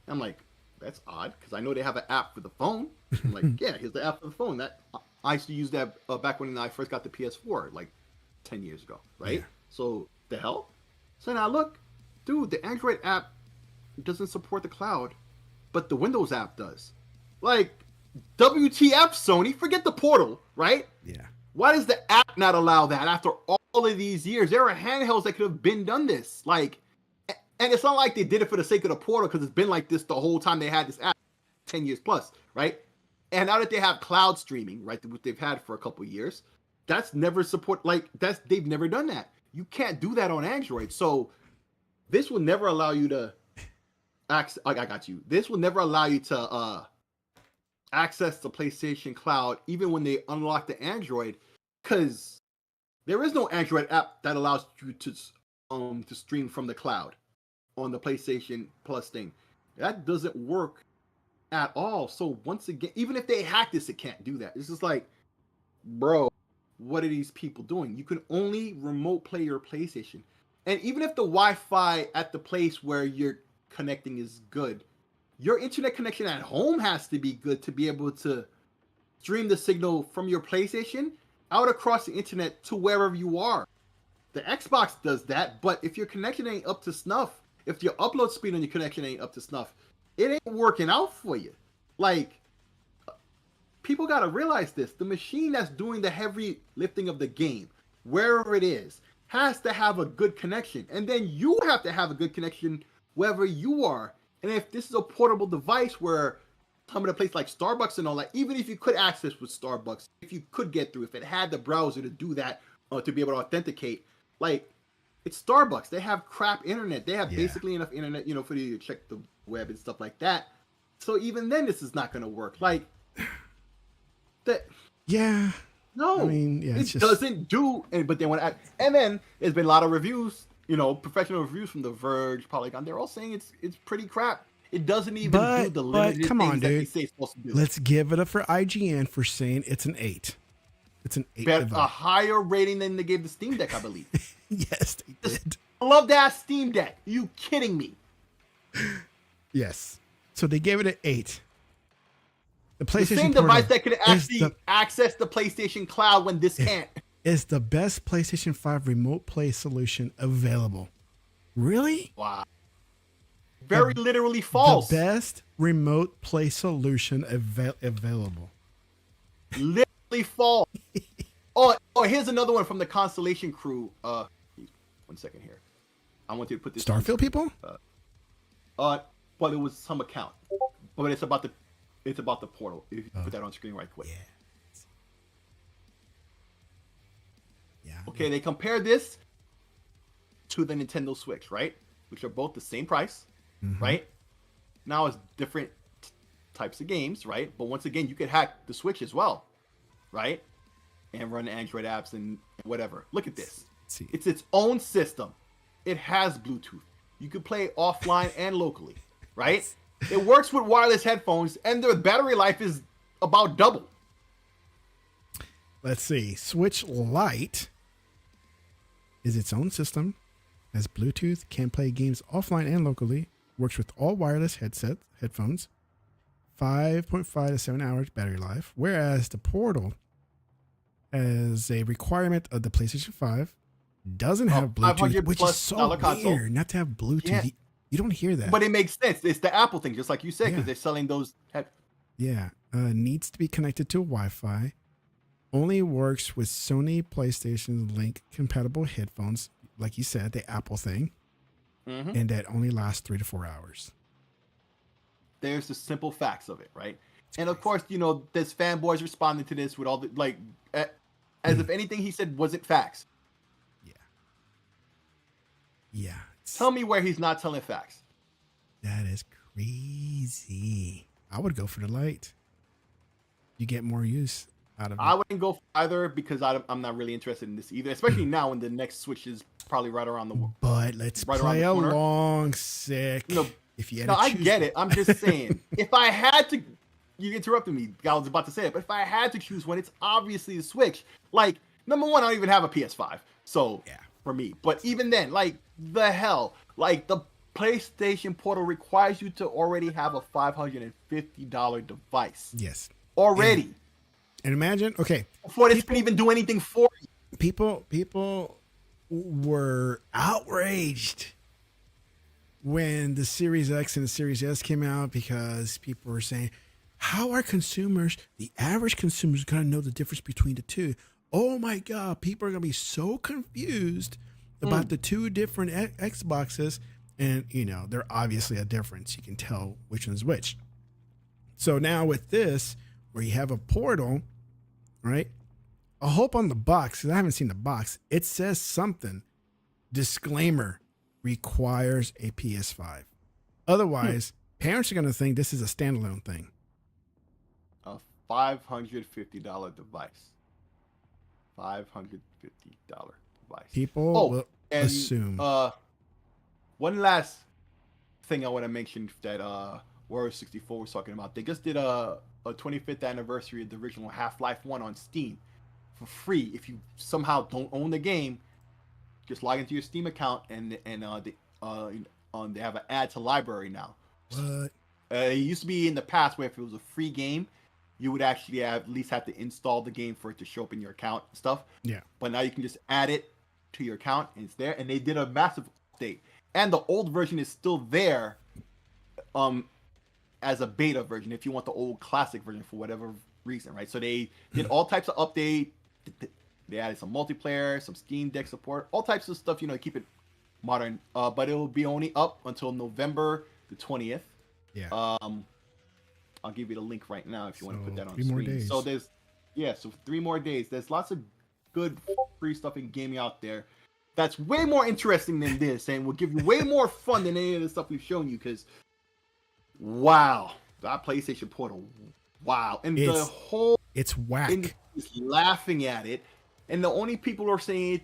I'm like, that's odd because I know they have an app for the phone. I'm like, yeah, here's the app for the phone. That I used to use that back when I first got the PS4, like 10 years ago, right? Yeah. So the hell? So now look, dude, the Android app doesn't support the cloud, but the Windows app does. Like, WTF, Sony? Forget the portal, right? Yeah. Why does the app not allow that after all of these years? There are handhelds that could have been done this. Like, and it's not like they did it for the sake of the portal because it's been like this the whole time they had this app, 10 years plus, right? And now that they have cloud streaming, right, which they've had for a couple of years, that's never support, like, they've never done that. You can't do that on Android. So this will never allow you to access, I got you. This will never allow you to access the PlayStation Cloud even when they unlock the Android, because there is no Android app that allows you to stream from the cloud on the PlayStation Plus thing. That doesn't work at all. So once again, even if they hack this, it can't do that. It's just like, bro, what are these people doing? You can only remote play your PlayStation. And even if the Wi-Fi at the place where you're connecting is good, your internet connection at home has to be good to be able to stream the signal from your PlayStation out across the internet to wherever you are. The Xbox does that, but if your connection ain't up to snuff, if your upload speed on your connection ain't up to snuff, it ain't working out for you. Like, people got to realize this. The machine that's doing the heavy lifting of the game, wherever it is, has to have a good connection. And then you have to have a good connection wherever you are. And if this is a portable device where some of the places like Starbucks and all that, even if you could access with Starbucks, if you could get through, if it had the browser to do that, to be able to authenticate, like, it's Starbucks. They have crap internet. They have basically enough internet, you know, for you to check the web and stuff like that. So even then, this is not going to work. Like, that. Yeah. No, I mean, yeah, it doesn't do. But then and then there's been a lot of reviews, you know, professional reviews from The Verge, Polygon. They're all saying it's pretty crap. It doesn't even do the limited come on, things that dude. they say it's supposed to do. Let's give it up for IGN for saying it's an 8. It's an 8. A higher rating than they gave the Steam Deck, I believe. Yes, they did. I love that Steam Deck. Are you kidding me? Yes. So they gave it an 8. The PlayStation The same Portal device that could actually is access the PlayStation Cloud when this can't. is the best PlayStation 5 remote play solution available. Really? Wow. Very literally false. The best remote play solution available. Literally false. Oh, here's another one from the Constellation crew. 1 second here. I want you to put this. Starfield people? But it was some account. But it's about the portal. If you put that on screen right quick. Yeah. Okay, they compare this to the Nintendo Switch, right? Which are both the same price, right? Now it's different types of games, right? But once again, you could hack the Switch as well, right? And run Android apps and whatever. Look at this. See. It's its own system. It has Bluetooth. You can play offline and locally, right? It works with wireless headphones, and the battery life is about double. Let's see. Switch Lite is its own system, has Bluetooth, can play games offline and locally, works with all wireless headphones, 5.5 to 7 hours battery life, whereas the Portal, as a requirement of the PlayStation 5, doesn't have Bluetooth, which is so weird not to have Bluetooth. Yeah. You don't hear that. But it makes sense. It's the Apple thing, just like you said, because they're selling those. Yeah. Needs to be connected to Wi-Fi. Only works with Sony PlayStation Link compatible headphones, like you said, the Apple thing. And that only lasts 3 to 4 hours. There's the simple facts of it, right? And of course, you know, there's fanboys responding to this with all the, like, as if anything he said wasn't facts. Yeah. Tell me where he's not telling facts. That is crazy. I would go for the light. You get more use out of it. I wouldn't go either because I'm not really interested in this either, especially now when the next Switch is probably right around the. But let's play along, sick. No, if you had I get it. I'm just saying, if I had to, you interrupted me. I was about to say it, but if I had to choose one, it's obviously the Switch. Like, number one, I don't even have a PS5, so for me. But even then, like, the hell, like the PlayStation Portal requires you to already have a $550 device. Yes. Already. And imagine, okay, before this can even do anything for you. People were outraged when the Series X and the Series S came out because people were saying, how are consumers, the average consumers, going to know the difference between the two? Oh my God, people are going to be so confused about the two different Xboxes. And, you know, they're obviously a difference. You can tell which one's which. So now with this, where you have a Portal, right? I hope on the box, because I haven't seen the box, it says something. Disclaimer, requires a PS5. Otherwise, parents are going to think this is a standalone thing. A $550 device. $550 device. People will assume. One last thing I want to mention that Warrior 64 was talking about. They just did a 25th anniversary of the original Half-Life 1 on Steam for free. If you somehow don't own the game, just log into your Steam account and they have an add to library now. What? It used to be in the past where if it was a free game, you would actually at least have to install the game for it to show up in your account and stuff. Yeah. But now you can just add it to your account and it's there. And they did a massive update. And the old version is still there as a beta version if you want the old classic version for whatever reason, right? So they did all types of update. They added some multiplayer, some Steam Deck support, all types of stuff, you know, to keep it modern. But it will be only up until November the 20th. Yeah. I'll give you the link right now if you want to put that on 3 screen. more days. So so 3 more days. There's lots of good free stuff in gaming out there that's way more interesting than this and will give you way more fun than any of the stuff we've shown you because wow, that PlayStation Portal, wow. And the whole it's whack. Is laughing at it. And the only people who are saying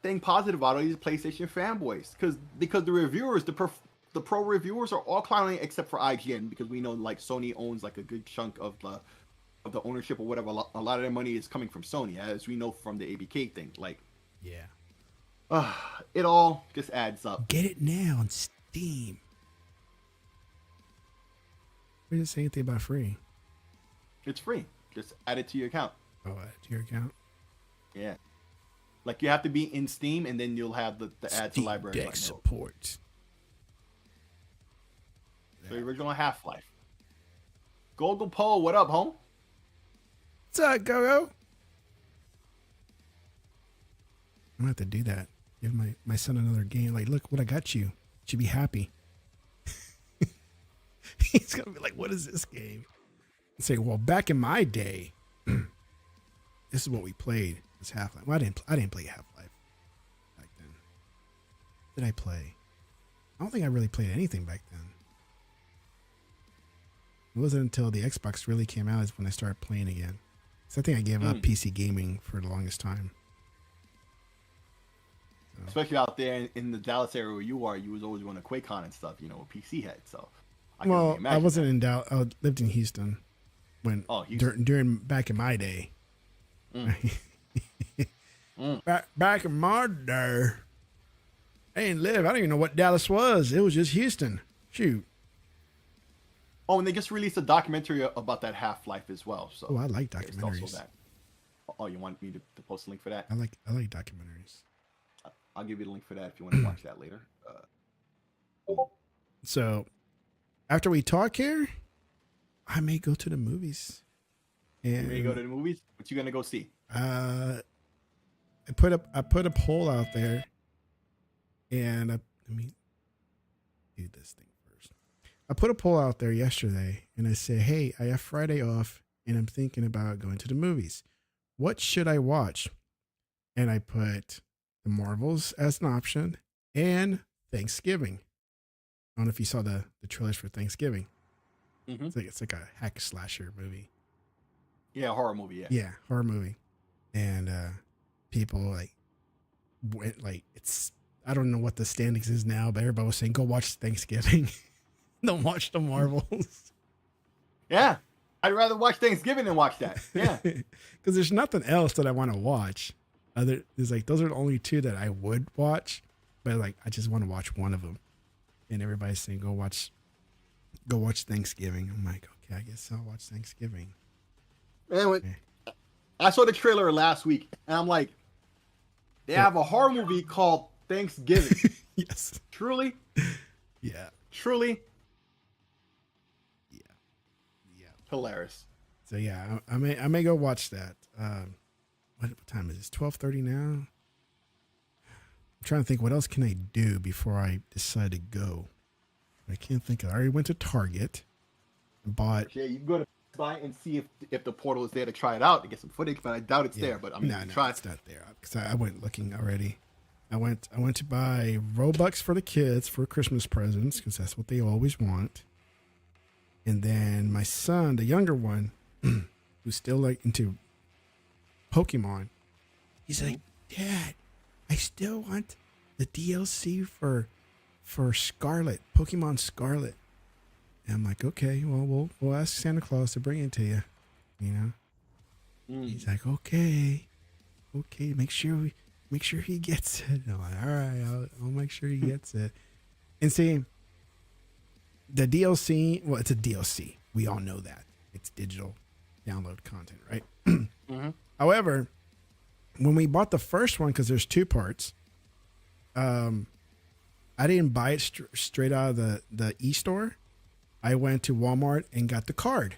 anything positive about it is PlayStation fanboys. Because the reviewers, the pro reviewers are all clowning except for IGN because we know like Sony owns like a good chunk of the ownership or whatever. A lot of their money is coming from Sony, as we know from the ABK thing. Like, it all just adds up. Get it now on Steam. We didn't say anything about free. It's free. Just add it to your account. Oh, add it to your account? Yeah. Like you have to be in Steam and then you'll have the add to library. Steam Deck support. The original Half-Life. Gogo Poe, what up, home? What's up, Gogo? I'm gonna have to do that. Give my son another game. Like, look what I got you. Should be happy. He's gonna be like, what is this game? And say, well, back in my day, this is what we played. It's Half-Life. Well, I didn't play Half-Life back then. Did I play? I don't think I really played anything back then. It wasn't until the Xbox really came out is when I started playing again. So I think I gave up PC gaming for the longest time. So. Especially out there in the Dallas area where you are, you was always going to QuakeCon and stuff, you know, with PC head. So I wasn't in Dallas. I lived in Houston when during back in my day. Back in my day, I didn't live. I don't even know what Dallas was. It was just Houston. Shoot. Oh, and they just released a documentary about that Half-Life as well. So Oh, I like there's also documentaries. that. Oh, you want me to post a link for that? I like documentaries. I'll give you the link for that if you want to watch that later. So after we talk here, I may go to the movies. And You may go to the movies. What you gonna go see? I put a poll out there, and let me do this thing first. I put a poll out there yesterday, and I said, "Hey, I have Friday off, and I'm thinking about going to the movies. What should I watch?" And I put the Marvels as an option and Thanksgiving. I don't know if you saw the trailers for Thanksgiving. Mm-hmm. It's like a hack slasher movie. Yeah, horror movie. Yeah. Yeah, horror movie. And people like went like, it's, I don't know what the standings is now, but everybody was saying go watch Thanksgiving. Don't watch the Marvels. Yeah, I'd rather watch Thanksgiving than watch that. Yeah. Because there's nothing else that I want to watch. There's like, those are the only two that I would watch, but like I just want to watch one of them. And everybody's saying go watch Thanksgiving. I'm like, okay, I guess I'll watch Thanksgiving. Anyway, I saw the trailer last week, and I'm like, they have a horror movie called Thanksgiving. Yes. Truly? Yeah. Truly? Yeah. Hilarious. So yeah, I may go watch that. What time is it? 12:30 now. I'm trying to think what else can I do before I decide to go. I can't think. I already went to Target and bought. Yeah, you can go to buy and see if the portal is there to try it out to get some footage, but I doubt it's there. But I mean, no, try. it's not there because I went looking already. I went to buy Robux for the kids for Christmas presents because that's what they always want. And then my son, the younger one, who's still like into Pokemon, he's like, "Dad, I still want the DLC for Scarlet, Pokemon Scarlet." And I'm like, "Okay, well, we'll ask Santa Claus to bring it to you." You know, He's like, "Okay, make sure he gets it." And I'm like, "All right, I'll make sure he gets it." And see, the DLC, well, it's a DLC. We all know that it's digital download content, right? Mm-hmm. However, when we bought the first one, because there's two parts, I didn't buy it straight out of the e-store. I went to Walmart and got the card.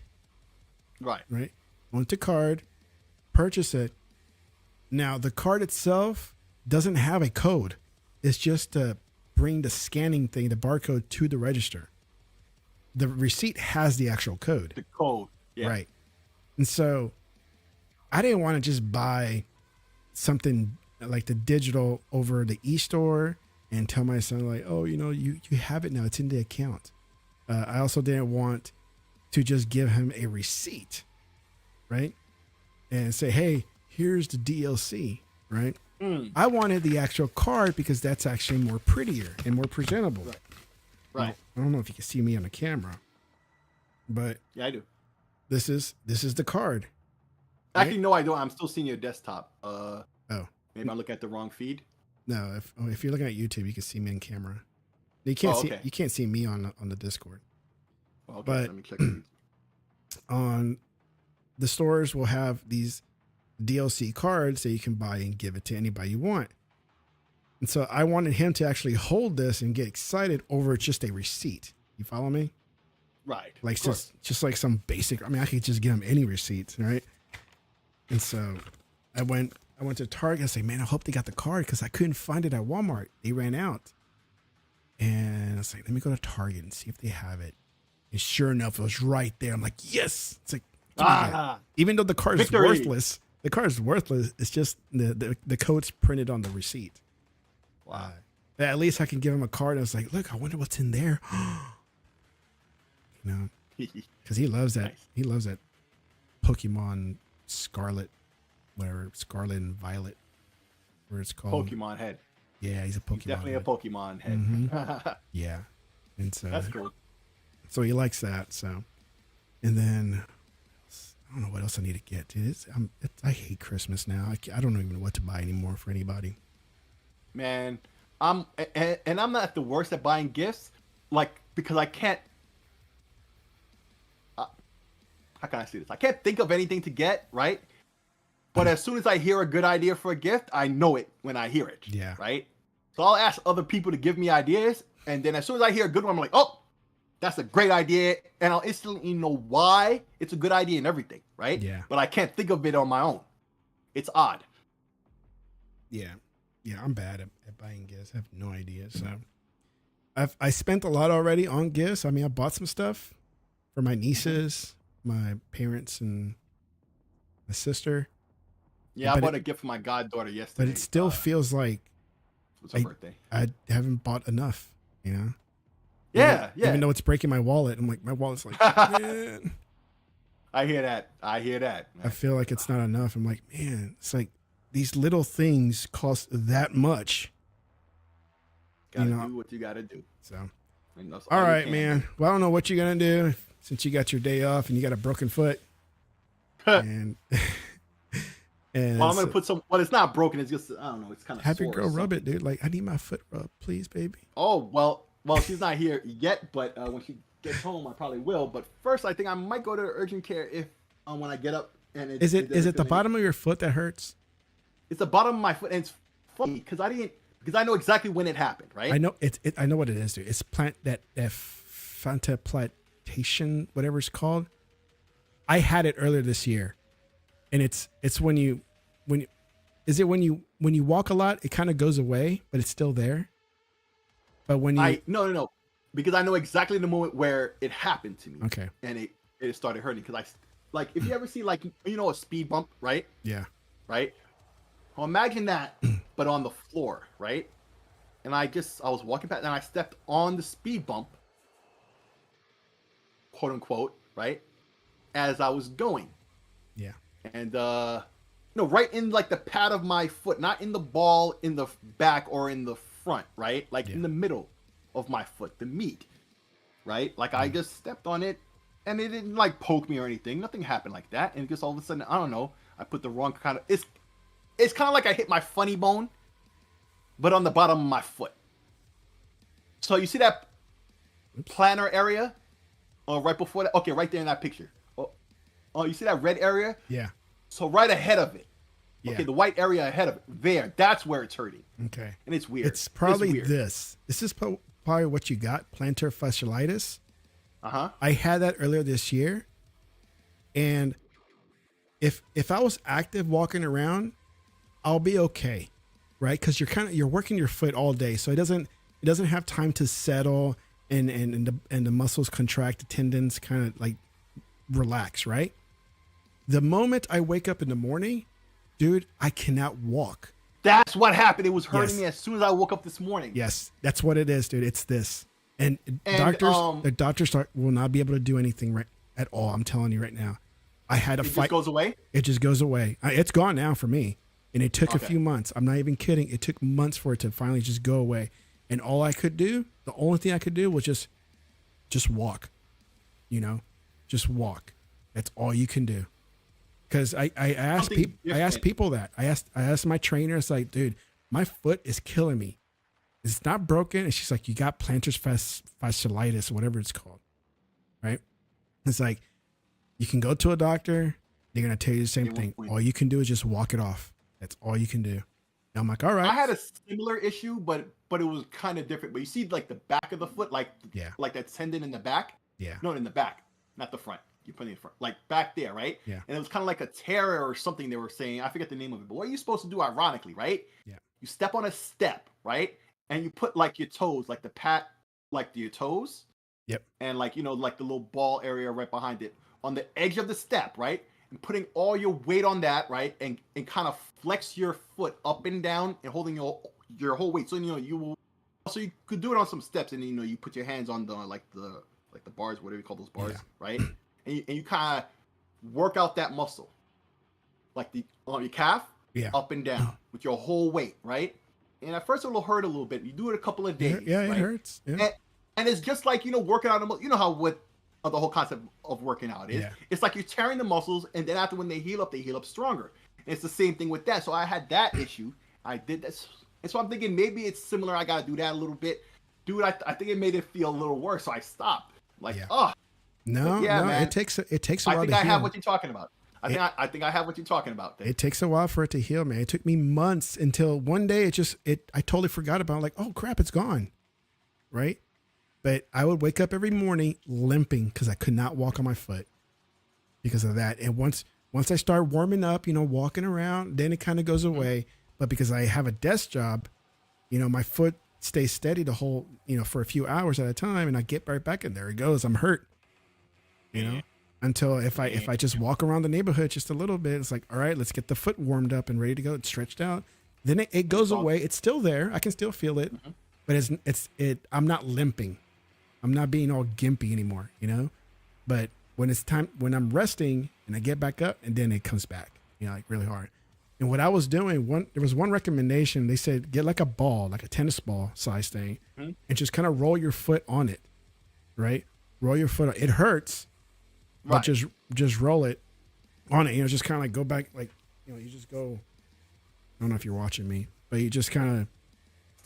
Right. Went to card, purchase it. Now, the card itself doesn't have a code. It's just to bring the scanning thing, the barcode, to the register. The receipt has the actual code. The code. Yeah. Right. And so I didn't want to just buy something like the digital over the e-store and tell my son like, "Oh, you have it now. It's in the account." I also didn't want to just give him a receipt, right? And say, "Hey, here's the DLC," right? I wanted the actual card because that's actually more prettier and more presentable. Right. I don't know if you can see me on the camera, but Yeah, I do. this is the card. Actually, no, I don't. I'm still seeing your desktop. Oh. Maybe I'm looking at the wrong feed. No, if you're looking at YouTube, you can see me on camera. You can't see okay. you can't see me on the Discord. Okay, But let me check. YouTube. on the stores will have these DLC cards that you can buy and give it to anybody you want. And so I wanted him to actually hold this and get excited over just a receipt. You follow me? Right. Like of course. just like some basic. I mean, I could just give him any receipts, right? And so I went to Target and said, "Man, I hope they got the card," because I couldn't find it at Walmart. They ran out. And I was like, "Let me go to Target and see if they have it." And sure enough, it was right there. I'm like, "Yes!" It's like, even though the card is Victory. worthless, It's just the code's printed on the receipt. Wow. At least I can give him a card. I was like, "Look, I wonder what's in there." Because he loves that. Nice. He loves that Pokemon Scarlet, whatever, Scarlet and Violet, where it's called. Pokemon head. Yeah, he's a Pokemon. He's definitely head. a Pokemon head. Mm-hmm. Yeah, and so That's cool. So he likes that. So, and then I don't know what else I need to get. Dude, I hate Christmas now. I don't even know what to buy anymore for anybody. Man, I'm not the worst at buying gifts, like, because I can't. how can I say this? I can't think of anything to get, right? But as soon as I hear a good idea for a gift, I know it when I hear it. Yeah. Right? So I'll ask other people to give me ideas. And then as soon as I hear a good one, I'm like, oh, that's a great idea. And I'll instantly know why it's a good idea and everything. Right? Yeah. But I can't think of it on my own. It's odd. Yeah. Yeah. I'm bad at buying gifts. I have no idea. So I spent a lot already on gifts. I mean, I bought some stuff for my nieces, my parents, and my sister. Yeah, I bought a gift for my goddaughter yesterday. But it still feels like it was her birthday. I haven't bought enough, you know? Yeah. Even though it's breaking my wallet, I'm like, my wallet's like, man. I hear that. Man. I feel like it's not enough. I'm like, man, it's like these little things cost that much. Gotta do what you gotta do. So, all right, man. Well, I don't know what you're gonna do since you got your day off and you got a broken foot. and well, I'm gonna put some. Well, it's not broken. It's just I don't know. It's kind of. Have your girl rub it, dude. Like I need my foot rubbed, please, baby. Oh well, she's not here yet, but when she gets home, I probably will. But first, I think I might go to urgent care if when I get up. And is it the bottom of your foot that hurts? It's the bottom of my foot, and it's funny because I know exactly when it happened, right? I know I know what it is, dude. It's fantaplatation, whatever it's called. I had it earlier this year, and it's when you walk a lot, it kind of goes away, but it's still there. But when you no, because I know exactly the moment where it happened to me. Okay. And it started hurting because like if you ever see like a speed bump, right? Yeah. Right. Well, imagine that, but on the floor, right? And I was walking past and I stepped on the speed bump, quote unquote, right? As I was going. Yeah. And, right in like the pad of my foot, not in the ball in the back or in the front, right? Like in the middle of my foot, the meat, right? Like I just stepped on it and it didn't like poke me or anything. Nothing happened like that. And just all of a sudden, I don't know, I put the wrong kind of, it's kind of like I hit my funny bone, but on the bottom of my foot. So you see that plantar area? Right before that? Okay, right there in that picture. Oh, you see that red area? Yeah. So right ahead of it. Yeah. Okay, the white area ahead of it. There. That's where it's hurting. Okay. And it's weird. It's probably weird. this. This is probably what you got, plantar fasciitis. Uh-huh. I had that earlier this year. And if I was active walking around, I'll be okay, right? Because you're working your foot all day, so it doesn't have time to settle and the muscles contract, the tendons kind of like relax, right? The moment I wake up in the morning, dude, I cannot walk. That's what happened. It was hurting me as soon as I woke up this morning. Yes, that's what it is, dude. It's this, and the doctors will not be able to do anything right at all. I'm telling you right now. I had to fight. It just goes away. It just goes away. It's gone now for me. And it took a few months. I'm not even kidding. It took months for it to finally just go away. And the only thing I could do was just walk, just walk. That's all you can do. Cause I asked people that I asked my trainer, it's like, dude, my foot is killing me. It's not broken. And she's like, you got plantar fasciitis, whatever it's called. Right. It's like, you can go to a doctor. They're going to tell you the same thing. All you can do is just walk it off. That's all you can do. And I'm like, all right. I had a similar issue, but it was kind of different. But you see, like the back of the foot, like that tendon in the back. Yeah. No, in the back, not the front. You put it in front, like back there, right? Yeah. And it was kind of like a tear or something they were saying. I forget the name of it. But what are you supposed to do? Ironically, right? Yeah. You step on a step, right? And you put like your toes, like the pat, like your toes. Yep. And like like the little ball area right behind it on the edge of the step, right? And putting all your weight on that, right? And kind of flex your foot up and down and holding your whole weight. So you could do it on some steps, and you put your hands on the bars, whatever you call those bars, right? And you kind of work out that muscle, like on your calf, up and down with your whole weight, right? And at first it'll hurt a little bit. You do it a couple of days. Yeah, right? It hurts. Yeah. And it's just like working out. How what the whole concept of working out is. Yeah. It's like you're tearing the muscles, and then after when they heal up stronger. And it's the same thing with that. So I had that issue. I did that, and so I'm thinking maybe it's similar. I got to do that a little bit, dude. I think it made it feel a little worse, so I stopped. No, yeah, no, man. it takes a while I think to I heal. have what you're talking about. I think I have what you're talking about. It takes a while for it to heal, man. It took me months until one day I totally forgot about it. Like, oh crap, it's gone. Right? But I would wake up every morning limping because I could not walk on my foot because of that. And once I start warming up, walking around, then it kind of goes away. But because I have a desk job, my foot stays steady the whole, for a few hours at a time, and I get right back in there. It goes. I'm hurt. Until if I just walk around the neighborhood just a little bit, it's like, all right, let's get the foot warmed up and ready to go. It's stretched out. Then it goes away. It's still there. I can still feel it, but I'm not limping. I'm not being all gimpy anymore, But when it's time, when I'm resting and I get back up, and then it comes back, like really hard. And what I was doing, there was one recommendation. They said get like a ball, like a tennis ball size thing, and just kind of roll your foot on it, right? Roll your foot. It hurts. But just roll it on it, just kind of like go back, like, you just go, I don't know if you're watching me, but you just kind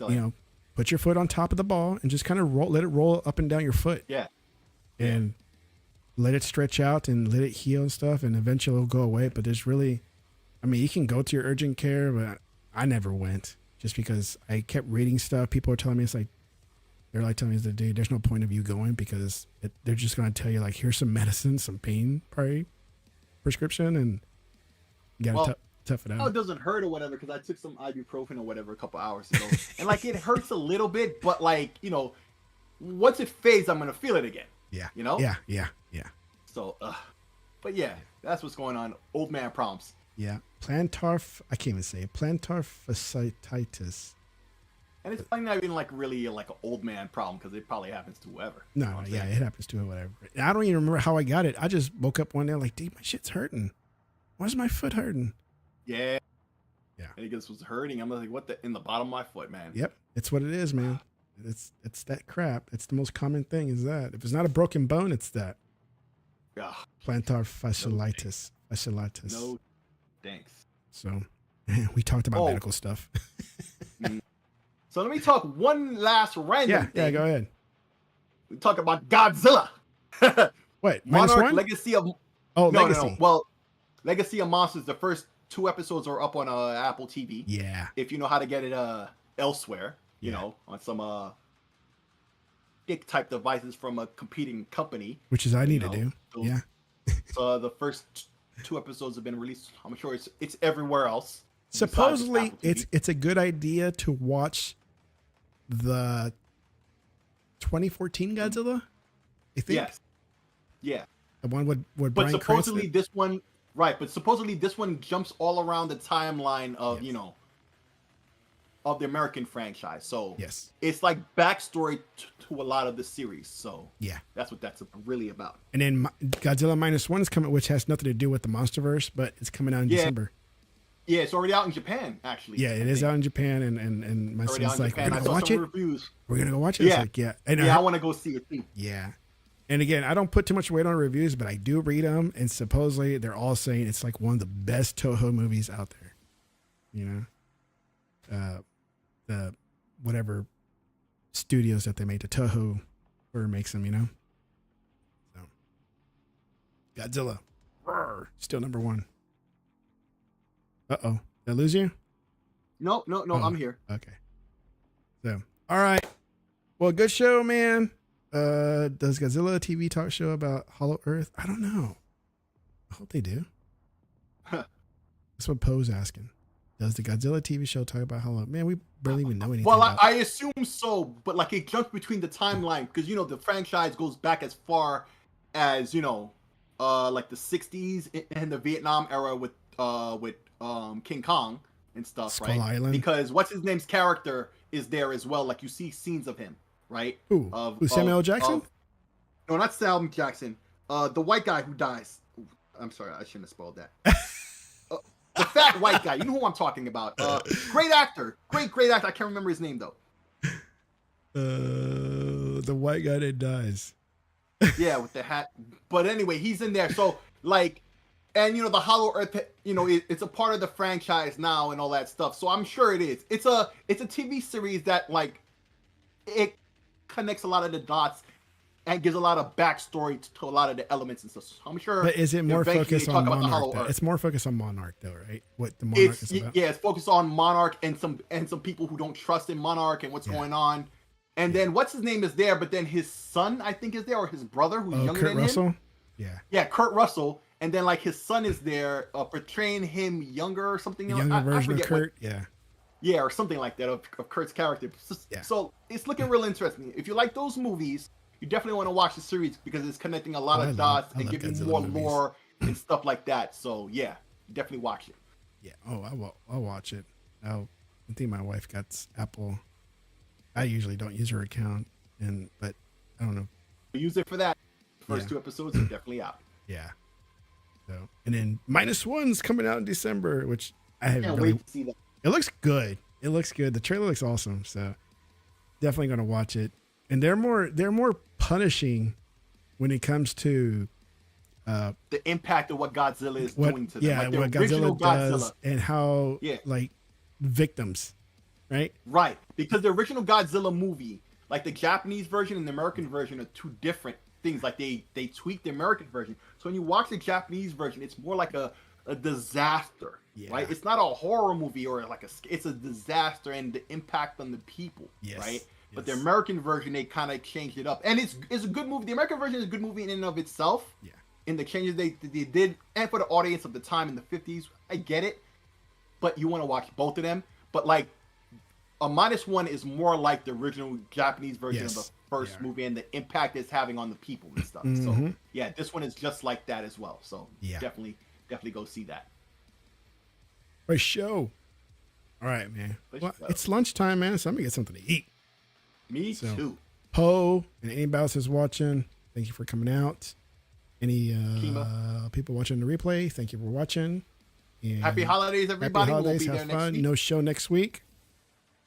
of, put your foot on top of the ball and just kind of let it roll up and down your foot. Yeah. And let it stretch out and let it heal and stuff. And eventually it'll go away. But there's really, you can go to your urgent care, but I never went just because I kept reading stuff. People are telling me they're like telling me that, dude, there's no point of you going because they're just going to tell you, like, here's some medicine, some pain prescription, and you got to tough it out. Oh, it doesn't hurt or whatever because I took some ibuprofen or whatever a couple hours ago. And, like, it hurts a little bit, but, like, once it fades, I'm going to feel it again. Yeah. Yeah. So, but, yeah, that's what's going on. Old man problems. Yeah. I can't even say it. Plantar fasciitis. And it's probably not even like really like an old man problem because it probably happens to whoever. No, it happens to whatever. And I don't even remember how I got it. I just woke up one day like, dude, my shit's hurting. Why's my foot hurting? Yeah. And it just was hurting. I'm like, what in the bottom of my foot, man? Yep. It's what it is, man. It's that crap. It's the most common thing is that. If it's not a broken bone, it's that. Yeah. Plantar fasciitis. No thanks. So we talked about medical stuff. So let me talk one last random thing. Yeah, go ahead. We talk about Godzilla. What? Monarch -1? Legacy of... Legacy. No. Well, Legacy of Monsters, the first 2 episodes are up on Apple TV. Yeah. If you know how to get it elsewhere, on some type devices from a competing company. Which is I need to do. Yeah. So the first 2 episodes have been released. I'm sure it's everywhere else. Supposedly, it's a good idea to watch the 2014 Godzilla. I think. Yes. Yeah. The one with But Bryan supposedly Cranston? this one, right? But supposedly this one jumps all around the timeline of of the American franchise. So Yes. it's like backstory to a lot of the series. So Yeah. that's what that's really about. And then Godzilla -1 is coming, which has nothing to do with the MonsterVerse, but it's coming out in December. Yeah, it's already out in Japan, actually. Yeah, it is out in Japan, and my son's like, we're gonna go watch it. Reviews. We're gonna go watch it. Yeah. It's like, yeah. And I want to go see it too. Yeah. And again, I don't put too much weight on reviews, but I do read them, and supposedly they're all saying it's like one of the best Toho movies out there. The whatever studios that they made, the Toho, whoever makes them, So Godzilla, roar, still number 1. Uh-oh. Did I lose you? No, I'm here. Okay. So, all right. Well, good show, man. Does Godzilla a TV talk show about Hollow Earth? I don't know. I hope they do. That's what Poe's asking. Does the Godzilla TV show talk about Hollow? Man, we barely even know anything. Well, about I assume so, but like it jumps between the timeline because the franchise goes back as far as like the 60s and the Vietnam era with King Kong and stuff, Skull right? Island. Because what's his name's character is there as well. Like you see scenes of him, right? Who? Samuel L. Jackson? No, not Samuel Jackson. The white guy who dies. I'm sorry, I shouldn't have spoiled that. The fat white guy. You know who I'm talking about. Great actor. Great actor. I can't remember his name though. The white guy that dies. Yeah, with the hat. But anyway, he's in there. So like, and the Hollow Earth, it's a part of the franchise now and all that stuff. So I'm sure it is. It's a TV series that like it connects a lot of the dots and gives a lot of backstory to a lot of the elements and stuff. So I'm sure. But is it more eventually focused they on talk about the Monarch? Hollow Though? Earth. It's more focused on Monarch, though, right? What the Monarch is about? Yeah, it's focused on Monarch and some people who don't trust in Monarch and what's going on. And then what's his name is there, but then his son, I think, is there, or his brother who's younger Kurt than Russell? him. Yeah. Yeah, Kurt Russell. And then like his son is there, portraying him younger or something. The younger version of Kurt. Yeah, or something like that of Kurt's character. So it's looking real interesting. If you like those movies, you definitely want to watch the series because it's connecting a lot of dots and giving you more lore and stuff like that. So yeah, definitely watch it. Yeah. Oh, I'll watch it. I think my wife got Apple. I usually don't use her account, but I don't know. Use it for that. First 2 episodes are definitely out. Yeah. So and then -1's coming out in December, which I haven't Can't wait to see that. It looks good. It looks good. The trailer looks awesome. So definitely going to watch it. And they're more punishing when it comes to the impact of what Godzilla is doing to them. Yeah, like the what original Godzilla does and how like victims, right? Right. Because the original Godzilla movie, like the Japanese version and the American version are two different things. Like they tweaked the American version. So when you watch the Japanese version, it's more like a disaster, right? It's not a horror movie or it's a disaster and the impact on the people, right? But the American version, they kind of changed it up, and it's a good movie. The American version is a good movie in and of itself. Yeah. In the changes they did, and for the audience of the time in the 50s, I get it. But you want to watch both of them. But like a -1 is more like the original Japanese version of the first movie and the impact it's having on the people and stuff. So yeah, this one is just like that as well. So definitely go see that. For show. All right, man. Well, it's lunchtime, man, so I'm gonna get something to eat. Me too. Poe and anybody else is watching, thank you for coming out. Any people watching the replay, thank you for watching. And happy holidays, everybody. Happy holidays. We'll be have there fun. next week. No show next week.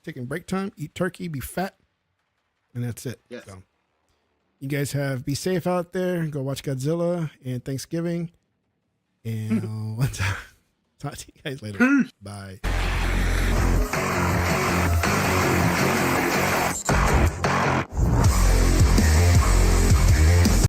Taking break time. Eat turkey. Be fat. And that's it. Yes. So, you guys be safe out there. Go watch Godzilla and Thanksgiving. And I'll talk to you guys later. Bye.